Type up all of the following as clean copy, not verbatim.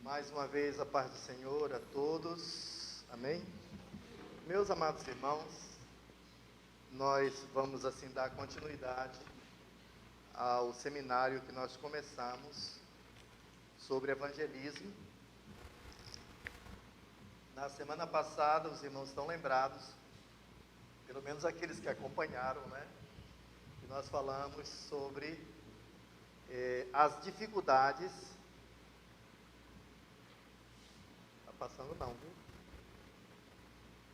Mais uma vez a paz do Senhor a todos, amém? Meus amados irmãos, nós vamos assim dar continuidade ao seminário que nós começamos sobre evangelismo. Na semana passada, os irmãos estão lembrados, pelo menos aqueles que acompanharam, né? Que nós falamos sobre as dificuldades. Passando não, viu?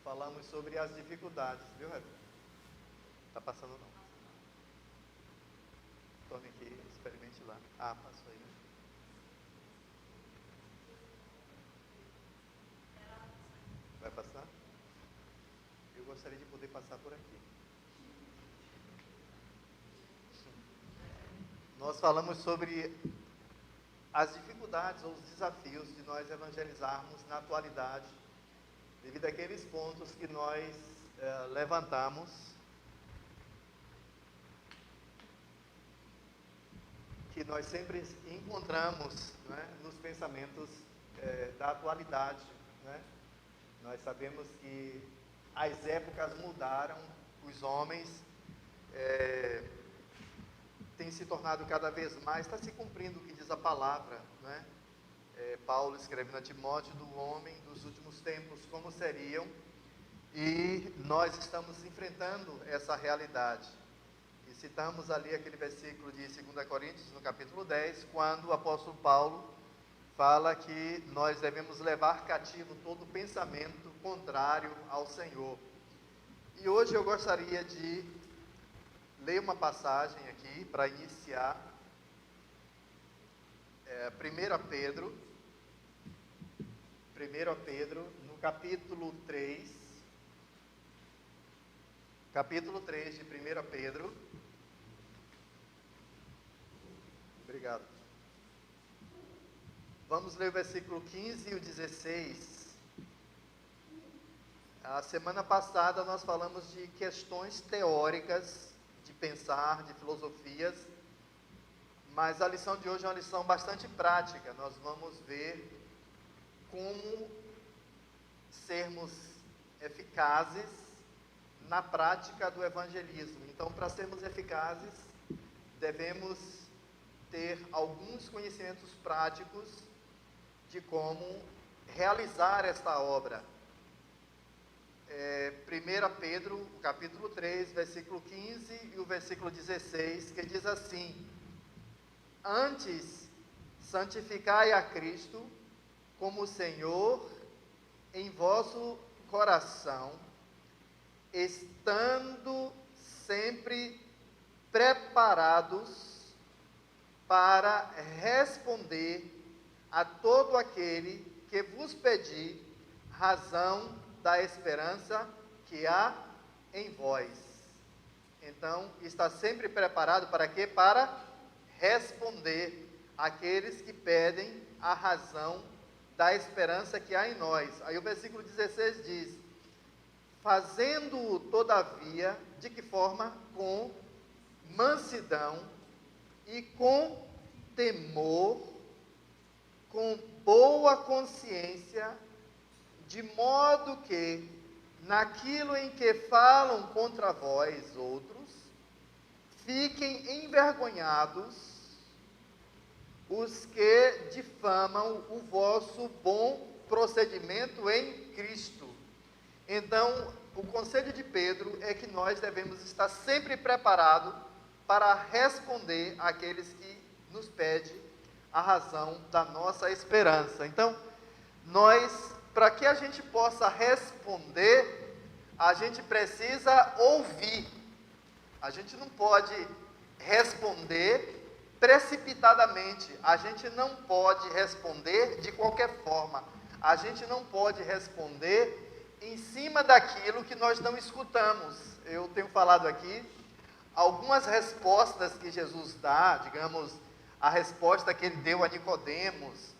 Falamos sobre as dificuldades, viu, Rebeca? Tá passando não. Tome aqui, experimente lá. Ah, passou aí. Vai passar? Eu gostaria de poder passar por aqui. Nós falamos sobre as dificuldades ou os desafios de nós evangelizarmos na atualidade, devido àqueles pontos que nós levantamos, que nós sempre encontramos, né, nos pensamentos da atualidade, né? Nós sabemos que as épocas mudaram, os homens tem se tornado cada vez mais, está se cumprindo o que diz a palavra, né? Paulo escrevendo a Timóteo do homem dos últimos tempos, como seriam, e nós estamos enfrentando essa realidade. E citamos ali aquele versículo de 2 Coríntios, no capítulo 10, quando o apóstolo Paulo fala que nós devemos levar cativo todo pensamento contrário ao Senhor. E hoje eu gostaria de ler uma passagem aqui para iniciar, 1 Pedro, no capítulo 3 de 1 Pedro. Obrigado. Vamos ler o versículo 15 e o 16. A semana passada nós falamos de questões teóricas, de pensar, de filosofias, mas a lição de hoje é uma lição bastante prática. Nós vamos ver como sermos eficazes na prática do evangelismo. Então, para sermos eficazes, devemos ter alguns conhecimentos práticos de como realizar esta obra. 1 Pedro, capítulo 3, versículo 15 e o versículo 16, que diz assim: antes, santificai a Cristo como Senhor em vosso coração, estando sempre preparados para responder a todo aquele que vos pedir razão da esperança que há em vós. Então, está sempre preparado para quê? Para responder àqueles que pedem a razão da esperança que há em nós. Aí o versículo 16 diz: fazendo-o todavia, de que forma? Com mansidão e com temor, com boa consciência, de modo que, naquilo em que falam contra vós outros, fiquem envergonhados os que difamam o vosso bom procedimento em Cristo. Então, o conselho de Pedro é que nós devemos estar sempre preparados para responder àqueles que nos pedem a razão da nossa esperança. Então, para que a gente possa responder, a gente precisa ouvir. A gente não pode responder precipitadamente. A gente não pode responder de qualquer forma. A gente não pode responder em cima daquilo que nós não escutamos. Eu tenho falado aqui algumas respostas que Jesus dá, digamos, a resposta que ele deu a Nicodemos: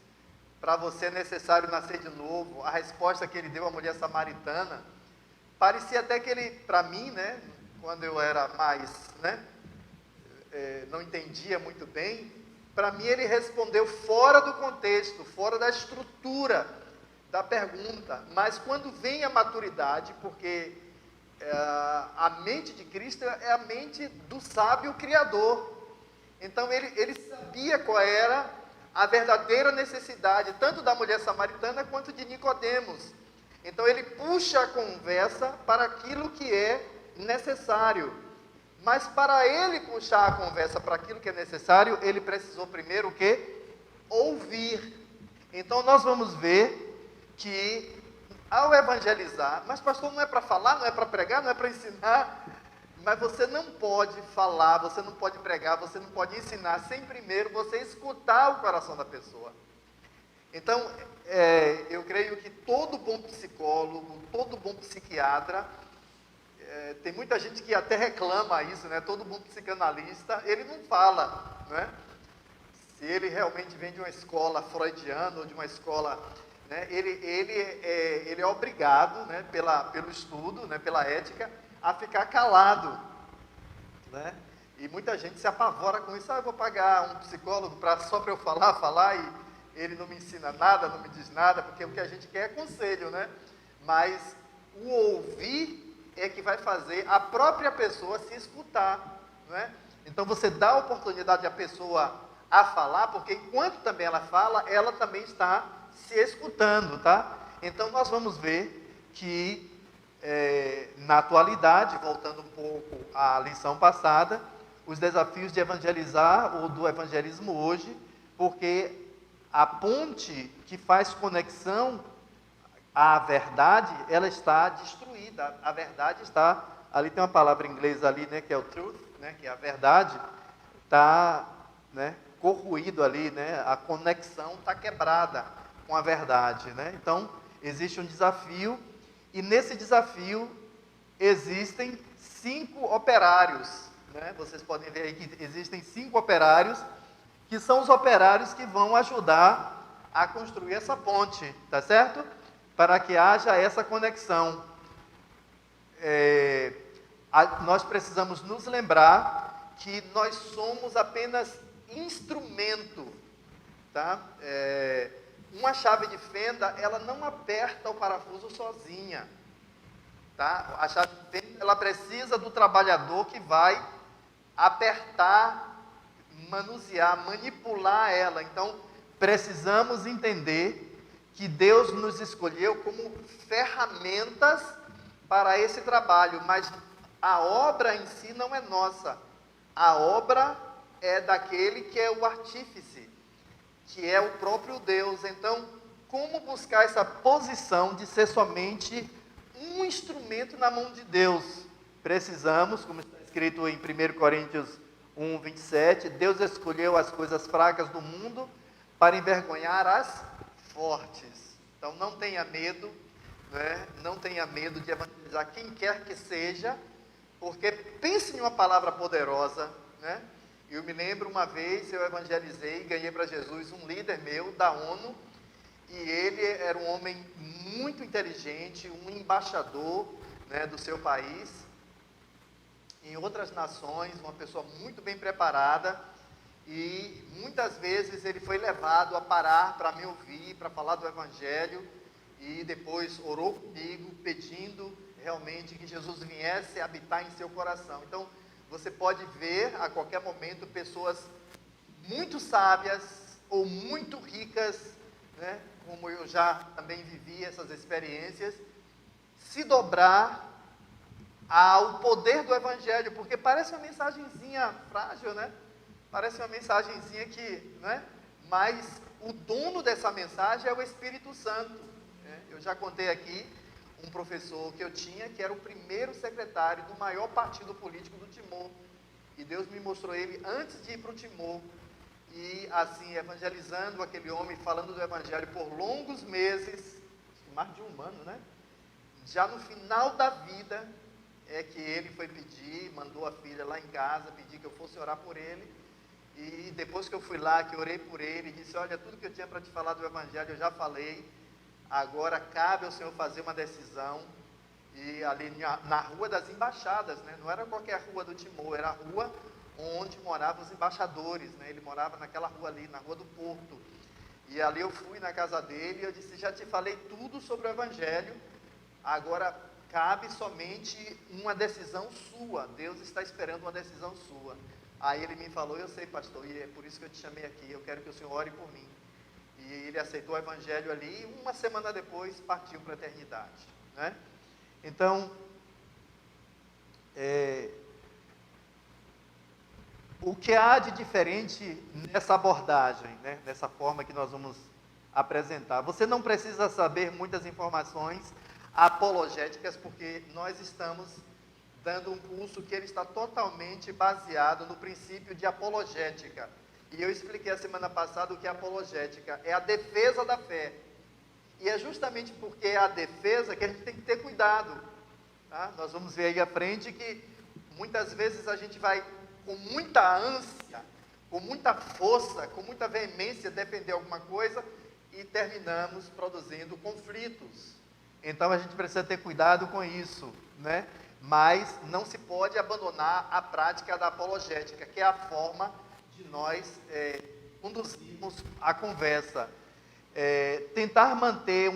para você é necessário nascer de novo. A resposta que ele deu à mulher samaritana, parecia até que ele, para mim, né, quando eu era mais, né, não entendia muito bem, para mim ele respondeu fora do contexto, fora da estrutura da pergunta. Mas quando vem a maturidade, porque a mente de Cristo é a mente do sábio criador. Então ele sabia qual era a verdadeira necessidade, tanto da mulher samaritana quanto de Nicodemos. Então ele puxa a conversa para aquilo que é necessário. Mas para ele puxar a conversa para aquilo que é necessário, ele precisou primeiro o quê? Ouvir. Então nós vamos ver que ao evangelizar, mas pastor, não é para falar, não é para pregar, não é para ensinar, mas você não pode falar, você não pode pregar, você não pode ensinar sem primeiro você escutar o coração da pessoa. Então, eu creio que todo bom psicólogo, todo bom psiquiatra, tem muita gente que até reclama isso, né? Todo bom psicanalista, ele não fala, né? Se ele realmente vem de uma escola freudiana ou de uma escola, né? Ele é obrigado, né? Pelo estudo, né? Pela ética, a ficar calado, né? E muita gente se apavora com isso. Eu vou pagar um psicólogo só para eu falar e ele não me ensina nada, não me diz nada, porque o que a gente quer é conselho, né? Mas o ouvir é que vai fazer a própria pessoa se escutar, né? Então você dá a oportunidade à pessoa a falar, porque enquanto também ela fala, ela também está se escutando, tá? Então nós vamos ver que na atualidade, voltando um pouco à lição passada, os desafios de evangelizar ou do evangelismo hoje, porque a ponte que faz conexão à verdade, ela está destruída. A verdade está, ali tem uma palavra em inglês ali, né, que é o truth, né, que é a verdade, está, né, corroído ali, né, a conexão está quebrada com a verdade, né? Então, existe um desafio, e nesse desafio existem 5 operários, né? Vocês podem ver aí que existem 5 operários, que são os operários que vão ajudar a construir essa ponte, tá certo? Para que haja essa conexão. Nós precisamos nos lembrar que nós somos apenas instrumento, tá? Uma chave de fenda, ela não aperta o parafuso sozinha, tá? A chave de fenda, ela precisa do trabalhador que vai apertar, manusear, manipular ela. Então, precisamos entender que Deus nos escolheu como ferramentas para esse trabalho, mas a obra em si não é nossa. A obra é daquele que é o artífice, que é o próprio Deus. Então, como buscar essa posição de ser somente um instrumento na mão de Deus? Precisamos, como está escrito em 1 Coríntios 1, 27, Deus escolheu as coisas fracas do mundo para envergonhar as fortes. Então não tenha medo, né? Não tenha medo de evangelizar quem quer que seja, porque pense em uma palavra poderosa, né? Eu me lembro uma vez, eu evangelizei, ganhei para Jesus um líder meu da ONU, e ele era um homem muito inteligente, um embaixador, né, do seu país, em outras nações, uma pessoa muito bem preparada, e muitas vezes ele foi levado a parar para me ouvir, para falar do Evangelho, e depois orou comigo, pedindo realmente que Jesus viesse habitar em seu coração. Então, você pode ver a qualquer momento pessoas muito sábias ou muito ricas, né, como eu já também vivi essas experiências, se dobrar ao poder do Evangelho, porque parece uma mensagenzinha frágil, né? Parece uma mensagenzinha que, né? Mas o dono dessa mensagem é o Espírito Santo, né? Eu já contei aqui um professor que eu tinha, que era o primeiro secretário do maior partido político do Timor, e Deus me mostrou ele antes de ir para o Timor, e assim, evangelizando aquele homem, falando do Evangelho por longos meses, mais de um ano, né? Já no final da vida, é que ele foi pedir, mandou a filha lá em casa, pedir que eu fosse orar por ele, e depois que eu fui lá, que orei por ele, disse, olha, tudo que eu tinha para te falar do Evangelho, eu já falei, agora cabe ao Senhor fazer uma decisão, e ali na Rua das Embaixadas, né? Não era qualquer rua do Timor, era a rua onde moravam os embaixadores, né? Ele morava naquela rua ali, na Rua do Porto. E ali eu fui na casa dele e eu disse, já te falei tudo sobre o Evangelho, agora cabe somente uma decisão sua, Deus está esperando uma decisão sua. Aí ele me falou, eu sei, pastor, e é por isso que eu te chamei aqui, eu quero que o senhor ore por mim. E ele aceitou o Evangelho ali e uma semana depois partiu para a eternidade, né? Então, o que há de diferente nessa abordagem, né? Nessa forma que nós vamos apresentar? Você não precisa saber muitas informações apologéticas, porque nós estamos dando um curso que ele está totalmente baseado no princípio de apologética. E eu expliquei a semana passada o que é apologética, é a defesa da fé. E é justamente porque é a defesa que a gente tem que ter cuidado. Tá? Nós vamos ver aí à frente que muitas vezes a gente vai com muita ânsia, com muita força, com muita veemência defender alguma coisa e terminamos produzindo conflitos. Então a gente precisa ter cuidado com isso, né? Mas não se pode abandonar a prática da apologética, que é a forma de nós conduzirmos a conversa. Tentar manter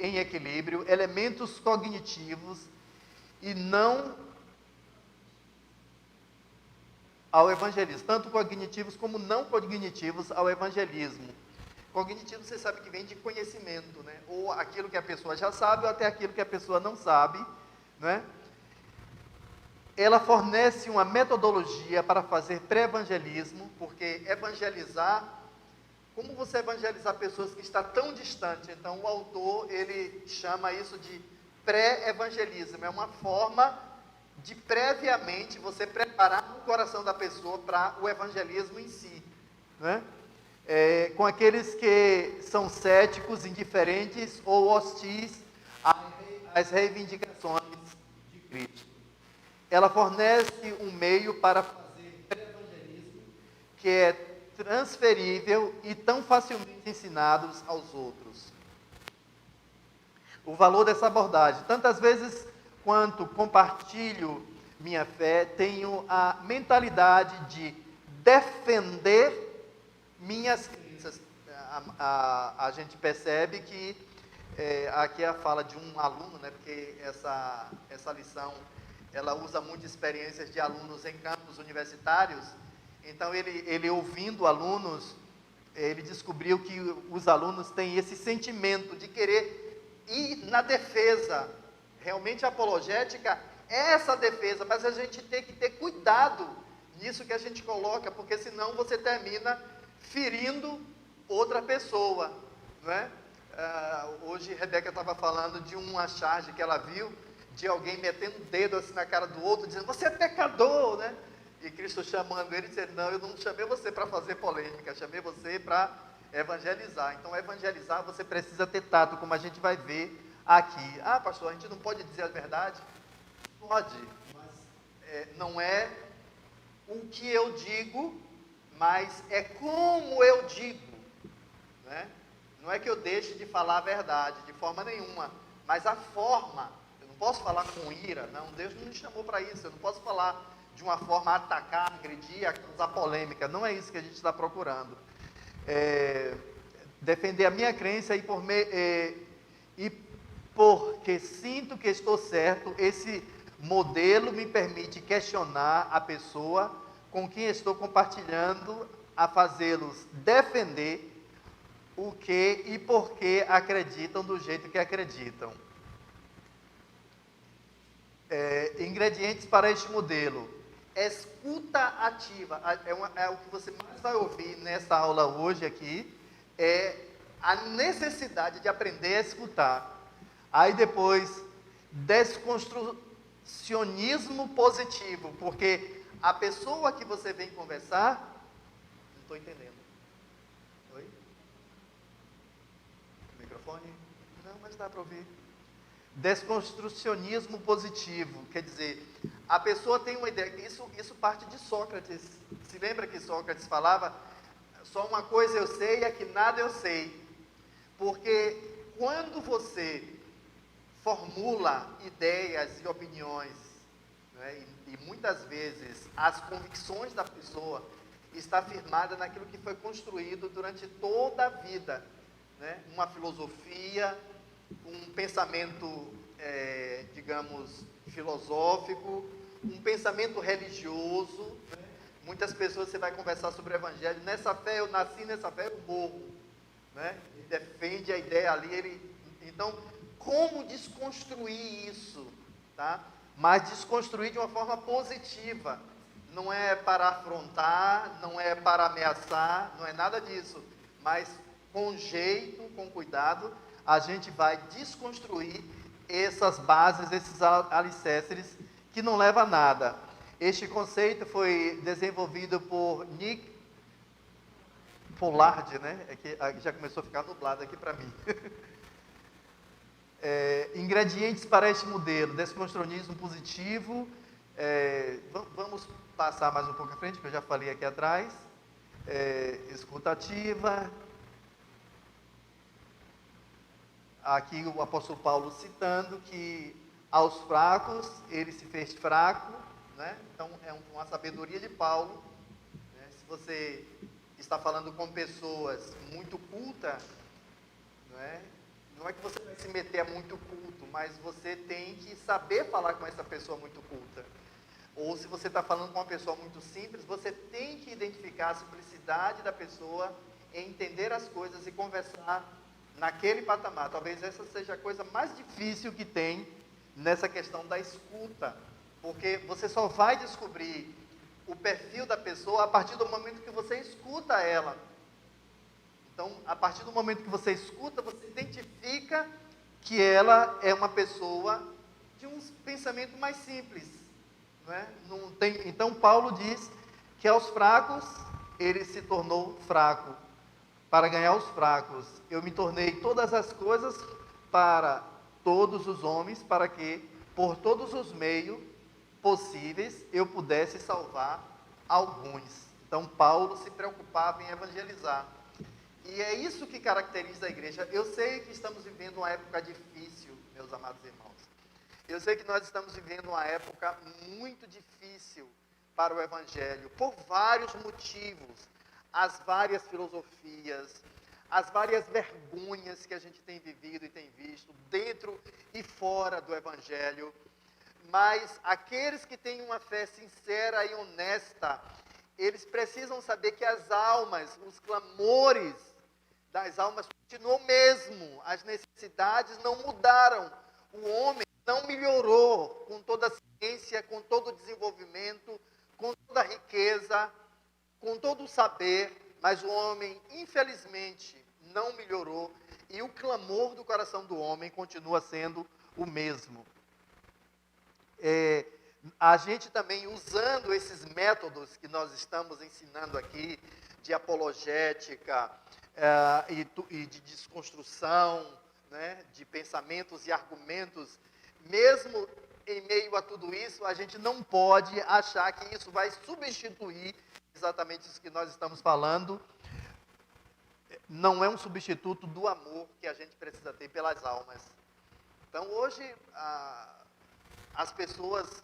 em equilíbrio elementos cognitivos e não ao evangelismo, tanto cognitivos como não cognitivos ao evangelismo. Cognitivo, você sabe que vem de conhecimento, né? Ou aquilo que a pessoa já sabe, ou até aquilo que a pessoa não sabe, né? Ela fornece uma metodologia para fazer pré-evangelismo, porque evangelizar, como você evangelizar pessoas que estão tão distantes? Então, o autor, ele chama isso de pré-evangelismo, é uma forma de previamente você preparar o coração da pessoa para o evangelismo em si, né? Com aqueles que são céticos, indiferentes ou hostis às reivindicações de Cristo. Ela fornece um meio para fazer pré-evangelismo que é transferível e tão facilmente ensinados aos outros. O valor dessa abordagem, tantas vezes quanto compartilho minha fé, tenho a mentalidade de defender minhas crenças. A gente percebe que aqui é a fala de um aluno, né, porque essa lição ela usa muito experiências de alunos em campos universitários. Então ele ouvindo alunos, ele descobriu que os alunos têm esse sentimento de querer ir na defesa. Realmente a apologética é essa defesa, mas a gente tem que ter cuidado nisso que a gente coloca, porque senão você termina ferindo outra pessoa, não é? Hoje Rebeca estava falando de uma charge que ela viu, de alguém metendo o dedo assim na cara do outro, dizendo, você é pecador, né? E Cristo chamando ele, dizendo, não, eu não chamei você para fazer polêmica, chamei você para evangelizar. Então, evangelizar, você precisa ter tato, como a gente vai ver aqui. Ah, pastor, a gente não pode dizer a verdade? Pode, mas não é o que eu digo, mas é como eu digo, né? Não é que eu deixe de falar a verdade, de forma nenhuma, mas a forma. Eu não posso falar com ira, não, Deus não me chamou para isso. Eu não posso falar de uma forma a atacar, agredir, a causar polêmica. Não é isso que a gente está procurando. Defender a minha crença e porque sinto que estou certo, esse modelo me permite questionar a pessoa com quem estou compartilhando, a fazê-los defender o que e por que acreditam do jeito que acreditam. Ingredientes para este modelo. Escuta ativa. É o que você mais vai ouvir nessa aula hoje aqui, é a necessidade de aprender a escutar. Aí depois, desconstrucionismo positivo, porque a pessoa que você vem conversar, não estou entendendo. Oi? Microfone? Não, mas dá para ouvir. Desconstrucionismo positivo, quer dizer, a pessoa tem uma ideia, isso parte de Sócrates. Se lembra que Sócrates falava, só uma coisa eu sei, é que nada eu sei. Porque quando você formula ideias e opiniões, né? E muitas vezes as convicções da pessoa está firmada naquilo que foi construído durante toda a vida, né? Uma filosofia, um pensamento, digamos, filosófico, um pensamento religioso, né? Muitas pessoas, você vai conversar sobre o evangelho, nessa fé eu nasci, nessa fé eu morro, né? Ele defende a ideia ali, então, como desconstruir isso, tá? Mas desconstruir de uma forma positiva, não é para afrontar, não é para ameaçar, não é nada disso, mas com jeito, com cuidado, a gente vai desconstruir essas bases, esses alicerces que não levam a nada. Este conceito foi desenvolvido por Nick Pollard, né? É que já começou a ficar nublado aqui para mim. Ingredientes para este modelo: desconstrucionismo positivo. Vamos passar mais um pouco à frente, que eu já falei aqui atrás. Escutativa. Aqui o apóstolo Paulo citando que aos fracos ele se fez fraco, né? Então é uma sabedoria de Paulo, né? Se você está falando com pessoas muito cultas, não é que você vai se meter a muito culto, mas você tem que saber falar com essa pessoa muito culta. Ou se você está falando com uma pessoa muito simples, você tem que identificar a simplicidade da pessoa, entender as coisas e conversar naquele patamar. Talvez essa seja a coisa mais difícil que tem nessa questão da escuta, porque você só vai descobrir o perfil da pessoa a partir do momento que você escuta ela. Então, a partir do momento que você escuta, você identifica que ela é uma pessoa de um pensamento mais simples, não é? Então, Paulo diz que aos fracos ele se tornou fraco, para ganhar os fracos. Eu me tornei todas as coisas para todos os homens, para que, por todos os meios possíveis, eu pudesse salvar alguns. Então, Paulo se preocupava em evangelizar. E é isso que caracteriza a igreja. Eu sei que estamos vivendo uma época difícil, meus amados irmãos. Eu sei que nós estamos vivendo uma época muito difícil para o evangelho, por vários motivos. As várias filosofias, as várias vergonhas que a gente tem vivido e tem visto, dentro e fora do evangelho. Mas aqueles que têm uma fé sincera e honesta, eles precisam saber que as almas, os clamores das almas continuam mesmo, as necessidades não mudaram, o homem não melhorou com toda a ciência, com todo o desenvolvimento, com toda a riqueza, com todo o saber, mas o homem, infelizmente, não melhorou, e o clamor do coração do homem continua sendo o mesmo. A gente também, usando esses métodos que nós estamos ensinando aqui, de apologética e de desconstrução, né, de pensamentos e argumentos, mesmo em meio a tudo isso, a gente não pode achar que isso vai substituir exatamente isso que nós estamos falando. Não é um substituto do amor que a gente precisa ter pelas almas. Então, hoje, as pessoas,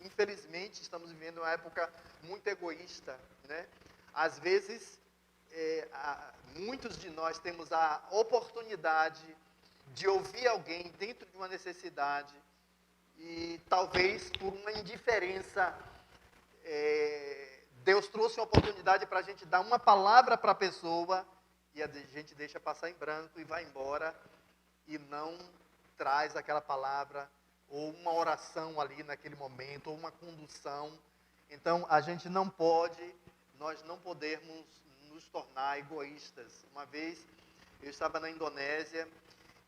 infelizmente, estamos vivendo uma época muito egoísta, né? Às vezes, muitos de nós temos a oportunidade de ouvir alguém dentro de uma necessidade e talvez por uma indiferença, Deus trouxe uma oportunidade para a gente dar uma palavra para a pessoa e a gente deixa passar em branco e vai embora e não traz aquela palavra ou uma oração ali naquele momento, ou uma condução. Então, nós não podemos nos tornar egoístas. Uma vez, eu estava na Indonésia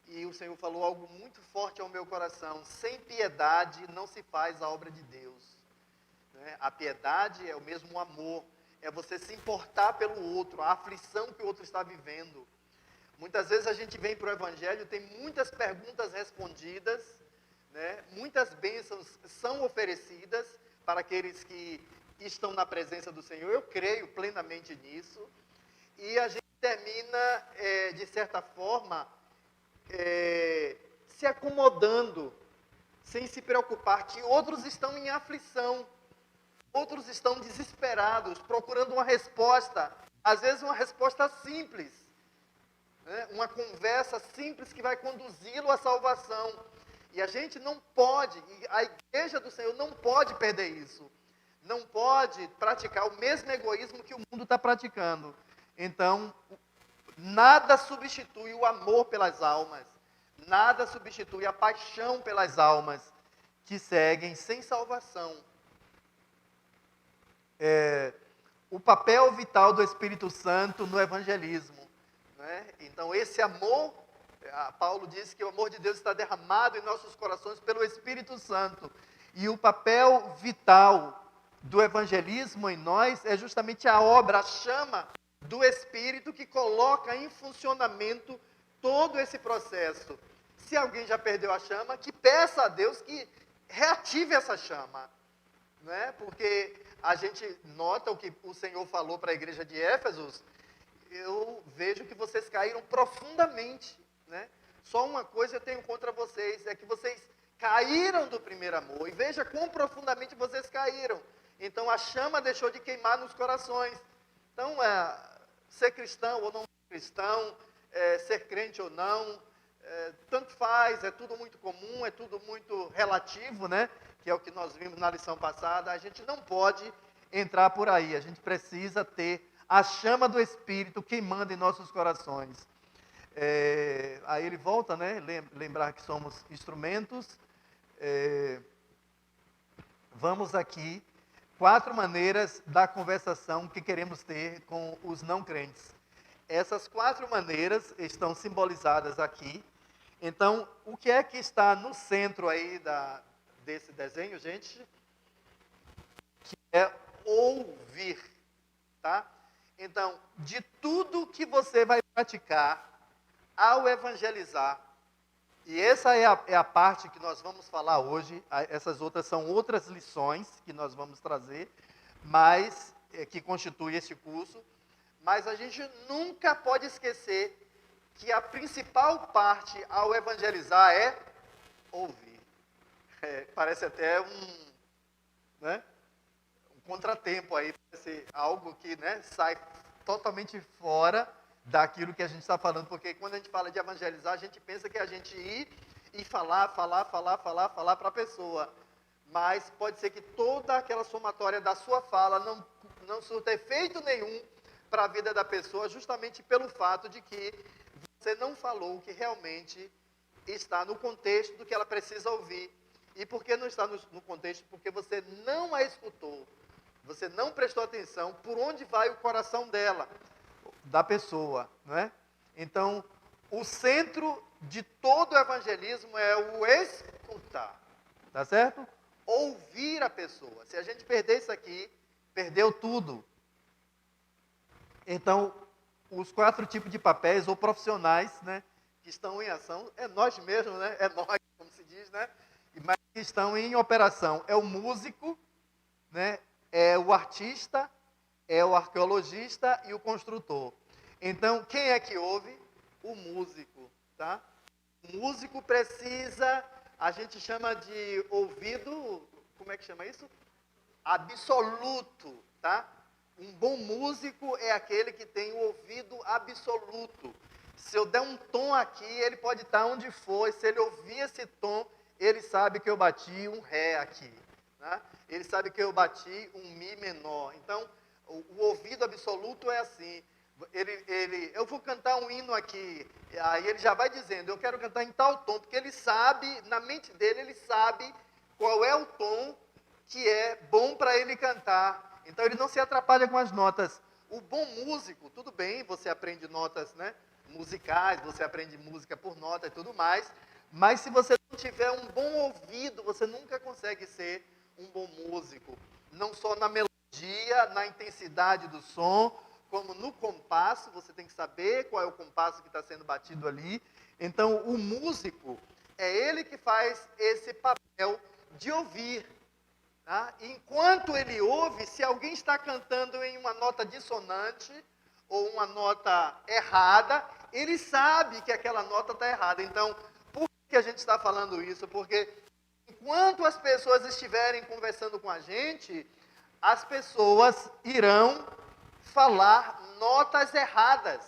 e o Senhor falou algo muito forte ao meu coração: sem piedade não se faz a obra de Deus. A piedade é o mesmo amor, é você se importar pelo outro, a aflição que o outro está vivendo. Muitas vezes a gente vem para o Evangelho, tem muitas perguntas respondidas, né? Muitas bênçãos são oferecidas para aqueles que estão na presença do Senhor. Eu creio plenamente nisso. E a gente termina, de certa forma, se acomodando, sem se preocupar que outros estão em aflição, outros estão desesperados, procurando uma resposta, às vezes uma resposta simples, né? Uma conversa simples que vai conduzi-lo à salvação. E a gente não pode, a igreja do Senhor não pode perder isso. Não pode praticar o mesmo egoísmo que o mundo está praticando. Então, nada substitui o amor pelas almas. Nada substitui a paixão pelas almas que seguem sem salvação. O papel vital do Espírito Santo no evangelismo, né? Então, esse amor, Paulo diz que o amor de Deus está derramado em nossos corações pelo Espírito Santo. E o papel vital do evangelismo em nós é justamente a obra, a chama do Espírito que coloca em funcionamento todo esse processo. Se alguém já perdeu a chama, que peça a Deus que reative essa chama, né? Porque a gente nota o que o Senhor falou para a igreja de Éfeso. Eu vejo que vocês caíram profundamente, né? Só uma coisa eu tenho contra vocês, é que vocês caíram do primeiro amor, e veja quão profundamente vocês caíram. Então a chama deixou de queimar nos corações. Então, ser cristão ou não ser cristão, ser crente ou não, tanto faz, é tudo muito comum, é tudo muito relativo, né? Que é o que nós vimos na lição passada. A gente não pode entrar por aí, a gente precisa ter a chama do Espírito queimando em nossos corações. Aí ele volta, né? Lembrar que somos instrumentos. Vamos aqui, 4 maneiras da conversação que queremos ter com os não crentes. Essas 4 maneiras estão simbolizadas aqui. Então, o que é que está no centro aí desse desenho, gente? Que é ouvir, tá? Então, de tudo que você vai praticar ao evangelizar, e essa é a parte que nós vamos falar hoje, essas outras são outras lições que nós vamos trazer, mas que constitui esse curso, mas a gente nunca pode esquecer que a principal parte ao evangelizar é ouvir. Parece até um contratempo aí, parece algo que, né, sai totalmente fora daquilo que a gente está falando, porque quando a gente fala de evangelizar, a gente pensa que é a gente ir e falar para a pessoa, mas pode ser que toda aquela somatória da sua fala não surta efeito nenhum para a vida da pessoa, justamente pelo fato de que você não falou o que realmente está no contexto do que ela precisa ouvir. E por que não está no contexto? Porque você não a escutou, você não prestou atenção por onde vai o coração dela, da pessoa, não é? Então, o centro de todo o evangelismo é o escutar, tá certo? Ouvir a pessoa. Se a gente perder isso aqui, perdeu tudo. Então, os 4 tipos de papéis ou profissionais, né, que estão em ação, é nós mesmos, né? É nós, como se diz, né? Mas que estão em operação. É o músico, né? É o artista, é o arqueologista e o construtor. Então, quem é que ouve? O músico, tá? O músico precisa, a gente chama de ouvido, como é que chama isso? Absoluto, tá? Um bom músico é aquele que tem o ouvido absoluto. Se eu der um tom aqui, ele pode estar onde for, e se ele ouvir esse tom, ele sabe que eu bati um Ré aqui, né? Ele sabe que eu bati um Mi menor. Então, o ouvido absoluto é assim. Eu vou cantar um hino aqui, aí ele já vai dizendo, eu quero cantar em tal tom, porque ele sabe, na mente dele, ele sabe qual é o tom que é bom para ele cantar. Então ele não se atrapalha com as notas. O bom músico, tudo bem, você aprende notas, né, musicais, você aprende música por nota e tudo mais, mas se você não tiver um bom ouvido, você nunca consegue ser um bom músico. Não só na melodia, na intensidade do som, como no compasso, você tem que saber qual é o compasso que está sendo batido ali. Então, o músico, é ele que faz esse papel de ouvir. Tá? Enquanto ele ouve, se alguém está cantando em uma nota dissonante, ou uma nota errada, ele sabe que aquela nota está errada. Então, por que a gente está falando isso? Porque enquanto as pessoas estiverem conversando com a gente, as pessoas irão falar notas erradas,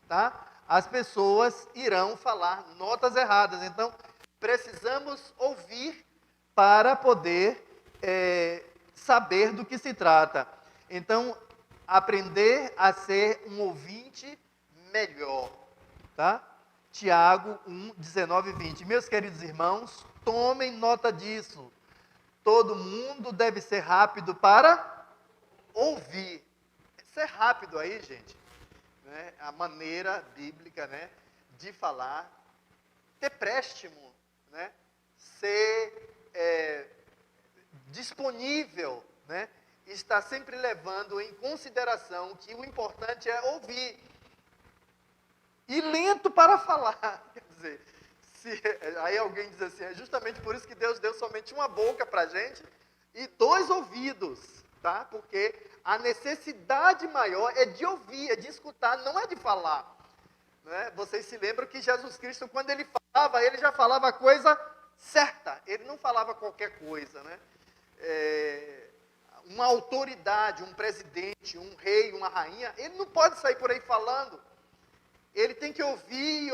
tá? As pessoas irão falar notas erradas. Então, precisamos ouvir para poder saber do que se trata. Então, aprender a ser um ouvinte melhor, tá? Tiago 1, 19 e 20. Meus queridos irmãos, tomem nota disso. Todo mundo deve ser rápido para ouvir. Ser rápido aí, gente, né? A maneira bíblica, né, de falar, ter préstimo, né? Ser disponível, né? Está sempre levando em consideração que o importante é ouvir. E lento para falar. Quer dizer, aí alguém diz assim, é justamente por isso que Deus deu somente uma boca para a gente e 2 ouvidos, tá? Porque a necessidade maior é de ouvir, é de escutar, não é de falar. Né? Vocês se lembram que Jesus Cristo, quando ele falava, ele já falava a coisa certa, ele não falava qualquer coisa, né? Uma autoridade, um presidente, um rei, uma rainha, ele não pode sair por aí falando. Ele tem que ouvir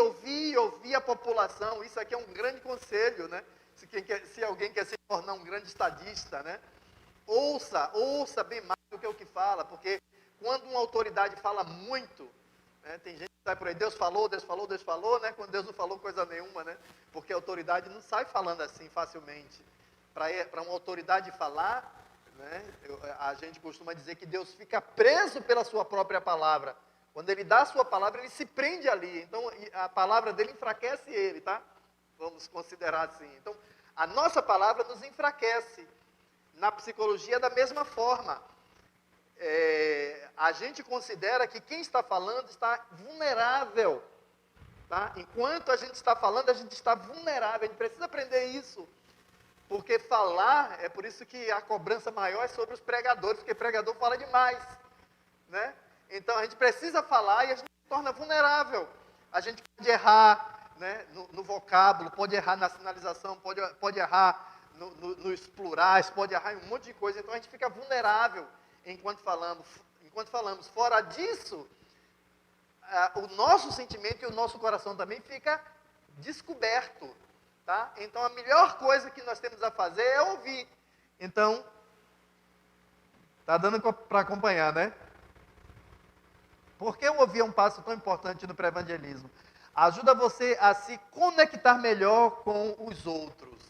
a população. Isso aqui é um grande conselho, né? Se alguém quer se tornar um grande estadista, né? Ouça bem mais do que o que fala, porque quando uma autoridade fala muito, né? Tem gente que sai por aí, Deus falou, né? Quando Deus não falou coisa nenhuma, né? Porque a autoridade não sai falando assim facilmente. Para uma autoridade falar, né? A gente costuma dizer que Deus fica preso pela sua própria palavra. Quando ele dá a sua palavra, ele se prende ali. Então, a palavra dele enfraquece ele, tá? Vamos considerar assim. Então, a nossa palavra nos enfraquece. Na psicologia, da mesma forma. A gente considera que quem está falando está vulnerável. Tá? Enquanto a gente está falando, a gente está vulnerável. A gente precisa aprender isso. Porque falar, é por isso que a cobrança maior é sobre os pregadores, porque pregador fala demais, né? Então, a gente precisa falar e a gente se torna vulnerável. A gente pode errar, né, no vocábulo, pode errar na sinalização, pode errar nos plurais, pode errar em um monte de coisa. Então, a gente fica vulnerável enquanto falamos. Fora disso, o nosso sentimento e o nosso coração também fica descoberto. Tá? Então, a melhor coisa que nós temos a fazer é ouvir. Então, tá dando para acompanhar, né? Por que o ouvir é um passo tão importante no pré-evangelismo? Ajuda você a se conectar melhor com os outros.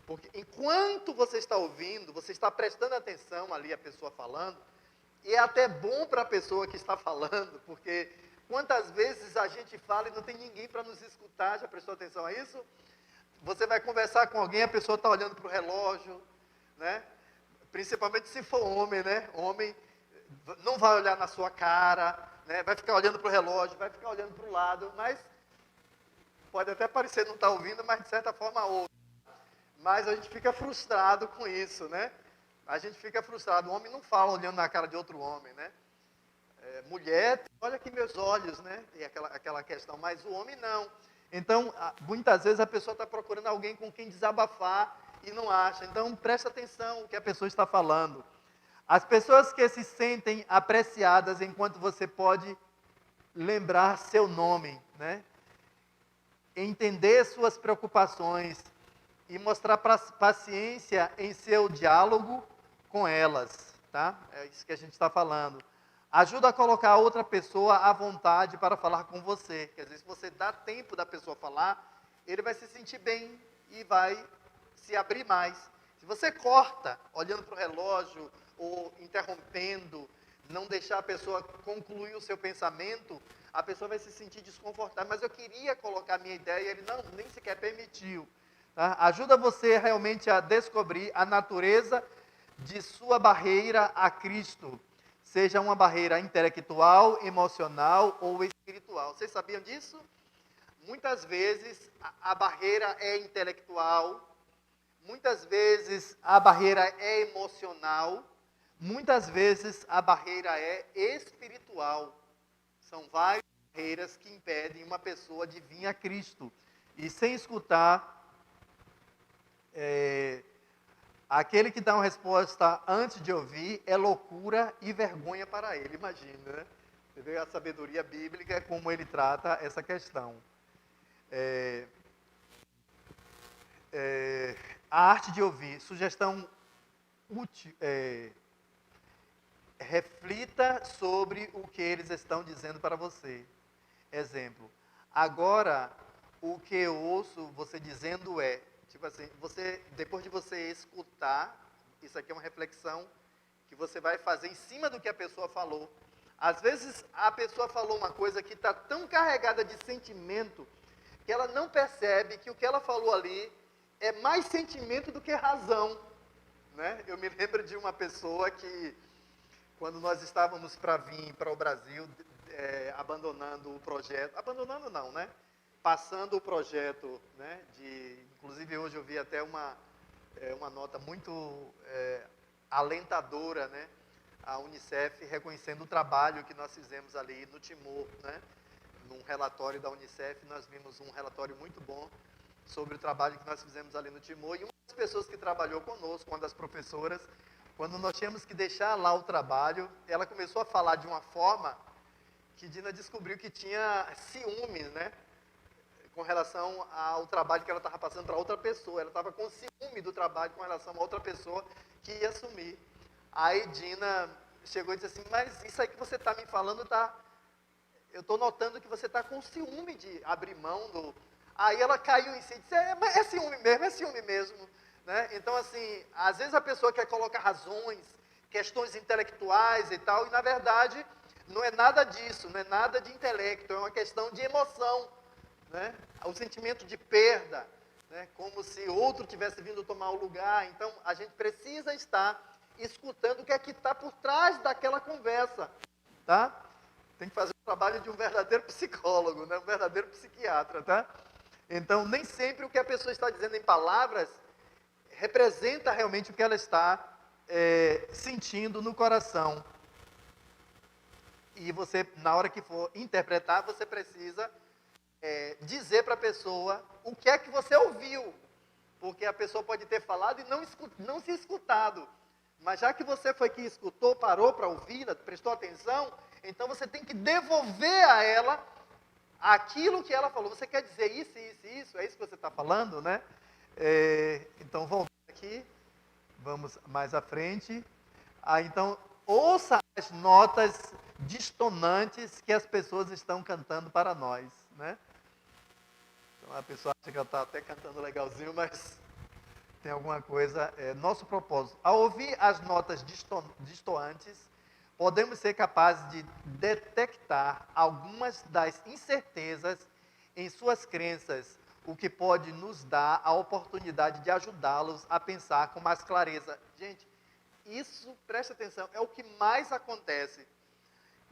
Porque enquanto você está ouvindo, você está prestando atenção ali a pessoa falando, e é até bom para a pessoa que está falando, porque quantas vezes a gente fala e não tem ninguém para nos escutar, já prestou atenção a isso? Você vai conversar com alguém, a pessoa está olhando para o relógio, né? Principalmente se for homem, né? Homem não vai olhar na sua cara, né? Vai ficar olhando para o relógio, vai ficar olhando para o lado, mas pode até parecer não estar ouvindo, mas de certa forma ouve. Mas a gente fica frustrado com isso, né? A gente fica frustrado. O homem não fala olhando na cara de outro homem, né? Mulher, olha aqui meus olhos, né? E aquela questão, mas o homem não. Então, muitas vezes a pessoa está procurando alguém com quem desabafar e não acha. Então, presta atenção no que a pessoa está falando. As pessoas que se sentem apreciadas enquanto você pode lembrar seu nome, né? Entender suas preocupações e mostrar paciência em seu diálogo com elas, tá? É isso que a gente está falando. Ajuda a colocar a outra pessoa à vontade para falar com você. Quer dizer, se você dá tempo da pessoa falar, ele vai se sentir bem e vai se abrir mais. Se você corta, olhando para o relógio ou interrompendo, não deixar a pessoa concluir o seu pensamento, a pessoa vai se sentir desconfortável. Mas eu queria colocar a minha ideia e ele nem sequer permitiu. Tá? Ajuda você realmente a descobrir a natureza de sua barreira a Cristo. Seja uma barreira intelectual, emocional ou espiritual. Vocês sabiam disso? Muitas vezes a barreira é intelectual, muitas vezes a barreira é emocional, muitas vezes a barreira é espiritual. São várias barreiras que impedem uma pessoa de vir a Cristo. E sem escutar Aquele que dá uma resposta antes de ouvir é loucura e vergonha para ele, imagina, né? Você vê a sabedoria bíblica, como ele trata essa questão. A arte de ouvir, sugestão útil, reflita sobre o que eles estão dizendo para você. Exemplo, agora o que eu ouço você dizendo é, tipo assim, depois de você escutar, isso aqui é uma reflexão que você vai fazer em cima do que a pessoa falou. Às vezes a pessoa falou uma coisa que está tão carregada de sentimento que ela não percebe que o que ela falou ali é mais sentimento do que razão, né? Eu me lembro de uma pessoa que, quando nós estávamos para vir para o Brasil, abandonando o projeto, abandonando não, né? Passando o projeto, né? Inclusive hoje eu vi até uma nota muito alentadora, né? A Unicef reconhecendo o trabalho que nós fizemos ali no Timor, né? Num relatório da Unicef, nós vimos um relatório muito bom sobre o trabalho que nós fizemos ali no Timor, e uma das pessoas que trabalhou conosco, uma das professoras, quando nós tínhamos que deixar lá o trabalho, ela começou a falar de uma forma que Dina descobriu que tinha ciúmes, né? Com relação ao trabalho que ela estava passando para outra pessoa. Ela estava com ciúme do trabalho com relação a outra pessoa que ia assumir. Aí Dina chegou e disse assim, mas isso aí que você está me falando, eu estou notando que você está com ciúme de abrir mão do... Aí ela caiu em si e disse, mas é ciúme mesmo. Né? Então, assim, às vezes a pessoa quer colocar razões, questões intelectuais e tal, e na verdade não é nada disso, não é nada de intelecto, é uma questão de emoção. Né? O sentimento de perda, né? Como se outro tivesse vindo tomar o lugar. Então, a gente precisa estar escutando o que é que está por trás daquela conversa. Tá? Tem que fazer o trabalho de um verdadeiro psicólogo, né? Um verdadeiro psiquiatra. Tá? Então, nem sempre o que a pessoa está dizendo em palavras representa realmente o que ela está sentindo no coração. E você, na hora que for interpretar, você precisa dizer para a pessoa o que é que você ouviu. Porque a pessoa pode ter falado e não se escutado. Mas já que você foi que escutou, parou para ouvir, prestou atenção, então você tem que devolver a ela aquilo que ela falou. Você quer dizer isso, isso, isso? É isso que você está falando, né? Então, voltando aqui, vamos mais à frente. Então, ouça as notas distonantes que as pessoas estão cantando para nós, né? Então, a pessoa acha que ela está até cantando legalzinho, mas tem alguma coisa. Nosso propósito, ao ouvir as notas distoantes, podemos ser capazes de detectar algumas das incertezas em suas crenças, o que pode nos dar a oportunidade de ajudá-los a pensar com mais clareza. Gente, isso, presta atenção, é o que mais acontece.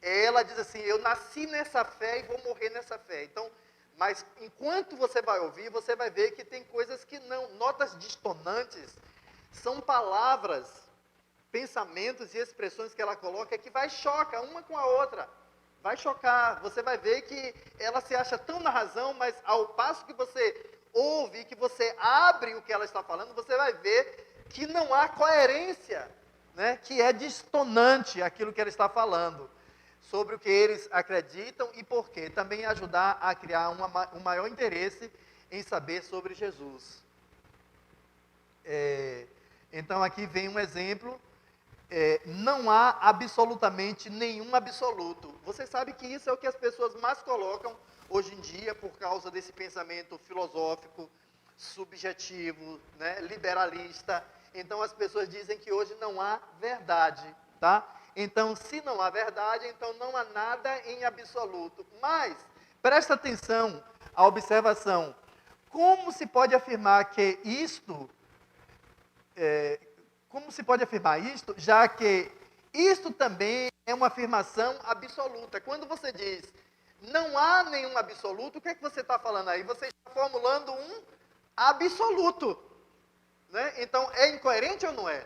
Ela diz assim, eu nasci nessa fé e vou morrer nessa fé. Então, mas enquanto você vai ouvir, você vai ver que tem coisas que não, notas distonantes, são palavras, pensamentos e expressões que ela coloca que vai chocar uma com a outra. Vai chocar, você vai ver que ela se acha tão na razão, mas ao passo que você ouve, que você abre o que ela está falando, você vai ver que não há coerência, né? Que é distonante aquilo que ela está falando, sobre o que eles acreditam e por quê. Também ajudar a criar um maior interesse em saber sobre Jesus. Então aqui vem um exemplo. Não há absolutamente nenhum absoluto. Você sabe que isso é o que as pessoas mais colocam hoje em dia por causa desse pensamento filosófico, subjetivo, né, liberalista. Então as pessoas dizem que hoje não há verdade, tá? Então, se não há verdade, então não há nada em absoluto. Mas, presta atenção à observação. Como se pode afirmar que isto... Como se pode afirmar isto, já que isto também é uma afirmação absoluta. Quando você diz, não há nenhum absoluto, o que é que você está falando aí? Você está formulando um absoluto. Né? Então, é incoerente ou não é?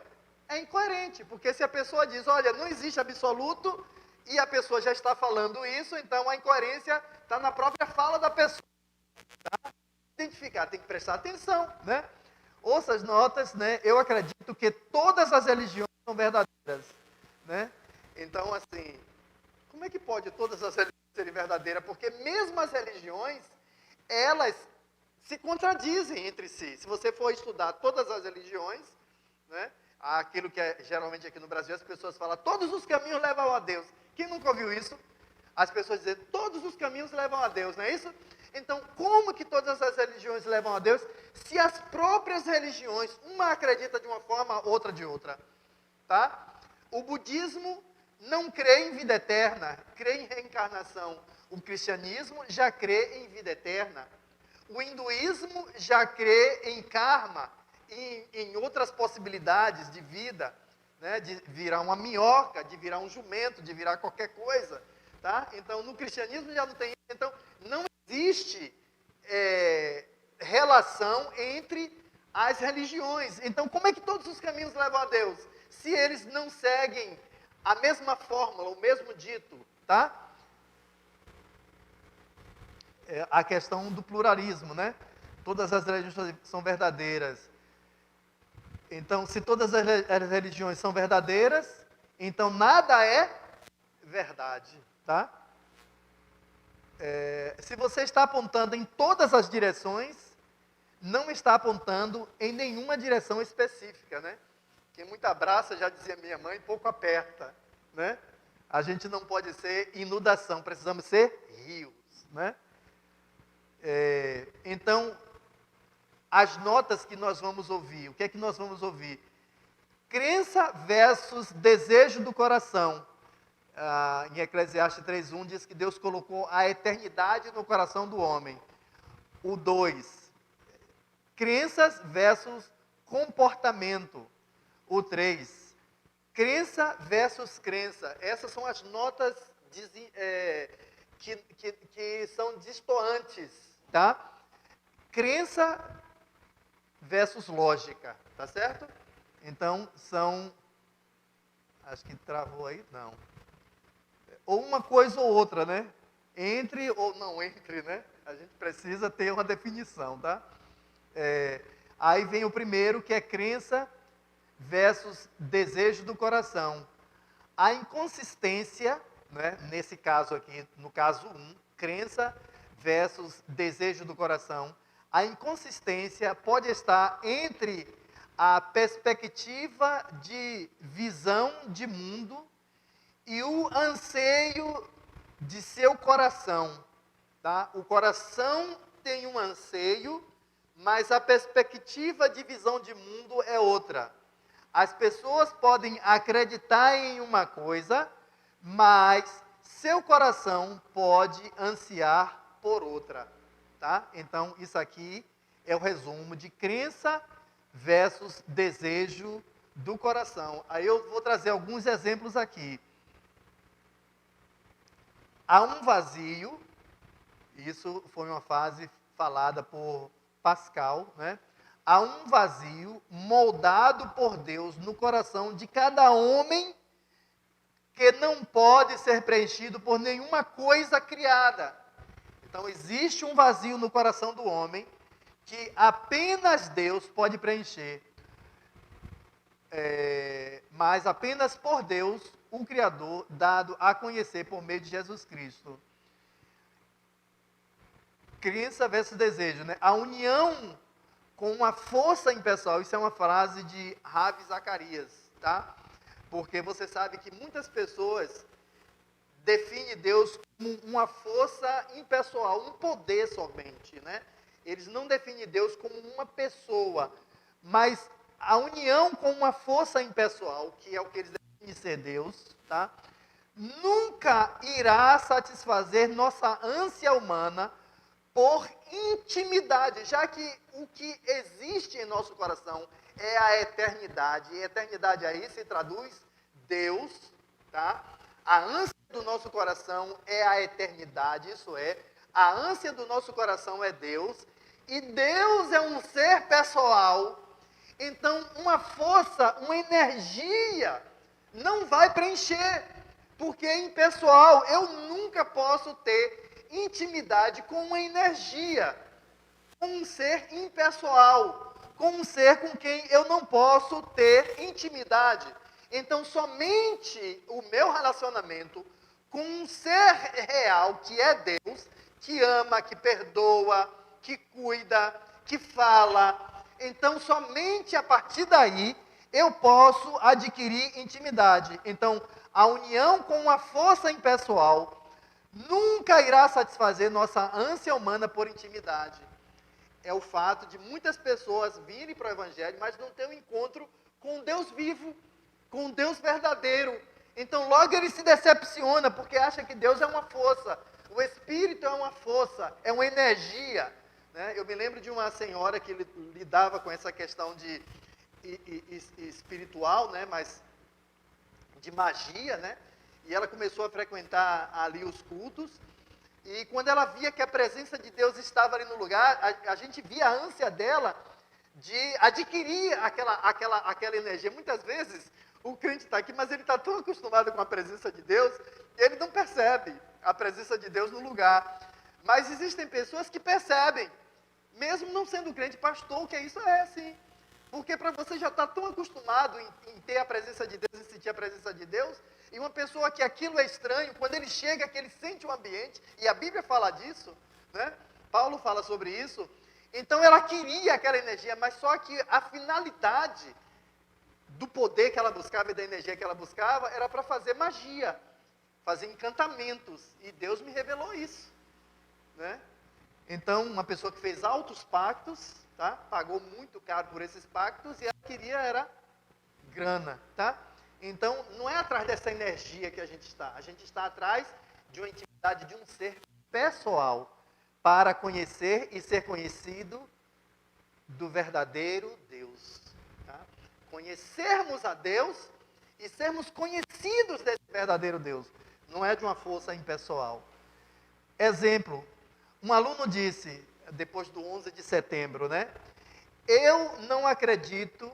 É incoerente, porque se a pessoa diz, olha, não existe absoluto, e a pessoa já está falando isso, então a incoerência está na própria fala da pessoa. Tá? Identificar, tem que prestar atenção, né? ouça as notas, né? Eu acredito que todas as religiões são verdadeiras, né? Então, assim, como é que pode todas as religiões serem verdadeiras? Porque mesmo as religiões, elas se contradizem entre si. Se você for estudar todas as religiões, né? Aquilo que geralmente aqui no Brasil as pessoas falam, todos os caminhos levam a Deus. Quem nunca ouviu isso? As pessoas dizem, todos os caminhos levam a Deus, não é isso? Então, como que todas as religiões levam a Deus, se as próprias religiões, uma acredita de uma forma, outra de outra, tá? O budismo não crê em vida eterna, crê em reencarnação. O cristianismo já crê em vida eterna. O hinduísmo já crê em karma, em outras possibilidades de vida, né? De virar uma minhoca, de virar um jumento, de virar qualquer coisa, tá? Então, no cristianismo já não tem isso. Então, não existe relação entre as religiões. Então, como é que todos os caminhos levam a Deus? Se eles não seguem a mesma fórmula, o mesmo dito, tá? A questão do pluralismo, né? Todas as religiões são verdadeiras. Então, se todas as religiões são verdadeiras, então nada é verdade, tá? Se você está apontando em todas as direções, não está apontando em nenhuma direção específica, né? Quem muito abraça, já dizia minha mãe, pouco aperta, né? A gente não pode ser inundação, precisamos ser rios, né? Então, as notas que nós vamos ouvir, o que é que nós vamos ouvir? Crença versus desejo do coração. Em Eclesiastes 3:1 diz que Deus colocou a eternidade no coração do homem. O 2, crenças versus comportamento. O 3, crença versus crença. Essas são as notas que são distoantes, tá? Crença versus lógica, tá certo? Então, são... Acho que travou aí? Não. Ou uma coisa ou outra, né? Entre ou não entre, né? A gente precisa ter uma definição, tá? Aí vem o primeiro, que é crença versus desejo do coração. A inconsistência, né? Nesse caso aqui, no caso 1, crença versus desejo do coração. A inconsistência pode estar entre a perspectiva de visão de mundo e o anseio de seu coração, tá? O coração tem um anseio, mas a perspectiva de visão de mundo é outra. As pessoas podem acreditar em uma coisa, mas seu coração pode ansiar por outra, tá? Então, isso aqui é o resumo de crença versus desejo do coração. Aí eu vou trazer alguns exemplos aqui. Há um vazio, isso foi uma frase falada por Pascal, né? Há um vazio moldado por Deus no coração de cada homem que não pode ser preenchido por nenhuma coisa criada. Então, existe um vazio no coração do homem que apenas Deus pode preencher. Mas apenas por Deus, o Criador, dado a conhecer por meio de Jesus Cristo. Crença versus desejo, né? A união com uma força impessoal, isso é uma frase de Ravi Zacarias, tá? Porque você sabe que muitas pessoas definem Deus como uma força impessoal, um poder somente, né? Eles não definem Deus como uma pessoa, mas a união com uma força impessoal, que é o que eles definem ser Deus, tá? Nunca irá satisfazer nossa ânsia humana por intimidade, já que o que existe em nosso coração é a eternidade. E eternidade aí se traduz Deus, tá? A ânsia do nosso coração é a eternidade, isso é, a ânsia do nosso coração é Deus, e Deus é um ser pessoal. Então, uma força, uma energia não vai preencher, porque é impessoal. Eu nunca posso ter intimidade com uma energia, com um ser impessoal, com um ser com quem eu não posso ter intimidade. Então, somente o meu relacionamento com um ser real, que é Deus, que ama, que perdoa, que cuida, que fala. Então, somente a partir daí eu posso adquirir intimidade. Então, a união com uma força impessoal nunca irá satisfazer nossa ânsia humana por intimidade. É o fato de muitas pessoas virem para o Evangelho, mas não ter um encontro com Deus vivo, com Deus verdadeiro. Então logo ele se decepciona, porque acha que Deus é uma força. O Espírito é uma força, é uma energia. Né? Eu me lembro de uma senhora que lidava com essa questão de espiritual, né? Mas de magia, né? E ela começou a frequentar ali os cultos. E quando ela via que a presença de Deus estava ali no lugar, a gente via a ânsia dela de adquirir aquela energia. Muitas vezes, o crente está aqui, mas ele está tão acostumado com a presença de Deus, ele não percebe a presença de Deus no lugar. Mas existem pessoas que percebem, mesmo não sendo crente, pastor, o que é isso? É sim. Porque para você já está tão acostumado em ter a presença de Deus, em sentir a presença de Deus, e uma pessoa que aquilo é estranho, quando ele chega, que ele sente o ambiente, e a Bíblia fala disso, né? Paulo fala sobre isso. Então ela queria aquela energia, mas só que a finalidade do poder que ela buscava e da energia que ela buscava era para fazer magia, fazer encantamentos, e Deus me revelou isso, né? Então, uma pessoa que fez altos pactos, tá? Pagou muito caro por esses pactos, e ela queria era grana, tá? Então, não é atrás dessa energia que a gente está atrás de uma intimidade de um ser pessoal, para conhecer e ser conhecido do verdadeiro Deus. Tá? Conhecermos a Deus e sermos conhecidos desse verdadeiro Deus, não é de uma força impessoal. Exemplo, um aluno disse, depois do 11 de setembro, né? Eu não acredito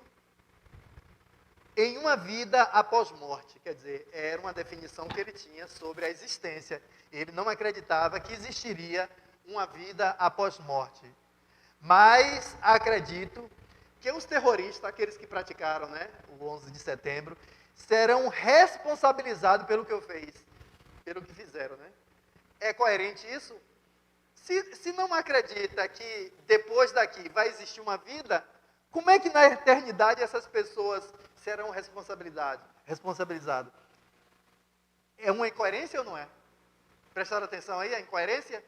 em uma vida após morte. Quer dizer, era uma definição que ele tinha sobre a existência. Ele não acreditava que existiria uma vida após morte. Mas acredito que os terroristas, aqueles que praticaram, né, o 11 de setembro, serão responsabilizados pelo que eu fiz, pelo que fizeram, né? É coerente isso? Se não acredita que depois daqui vai existir uma vida, como é que na eternidade essas pessoas serão responsabilizadas? É uma incoerência ou não é? Prestaram atenção aí, a incoerência?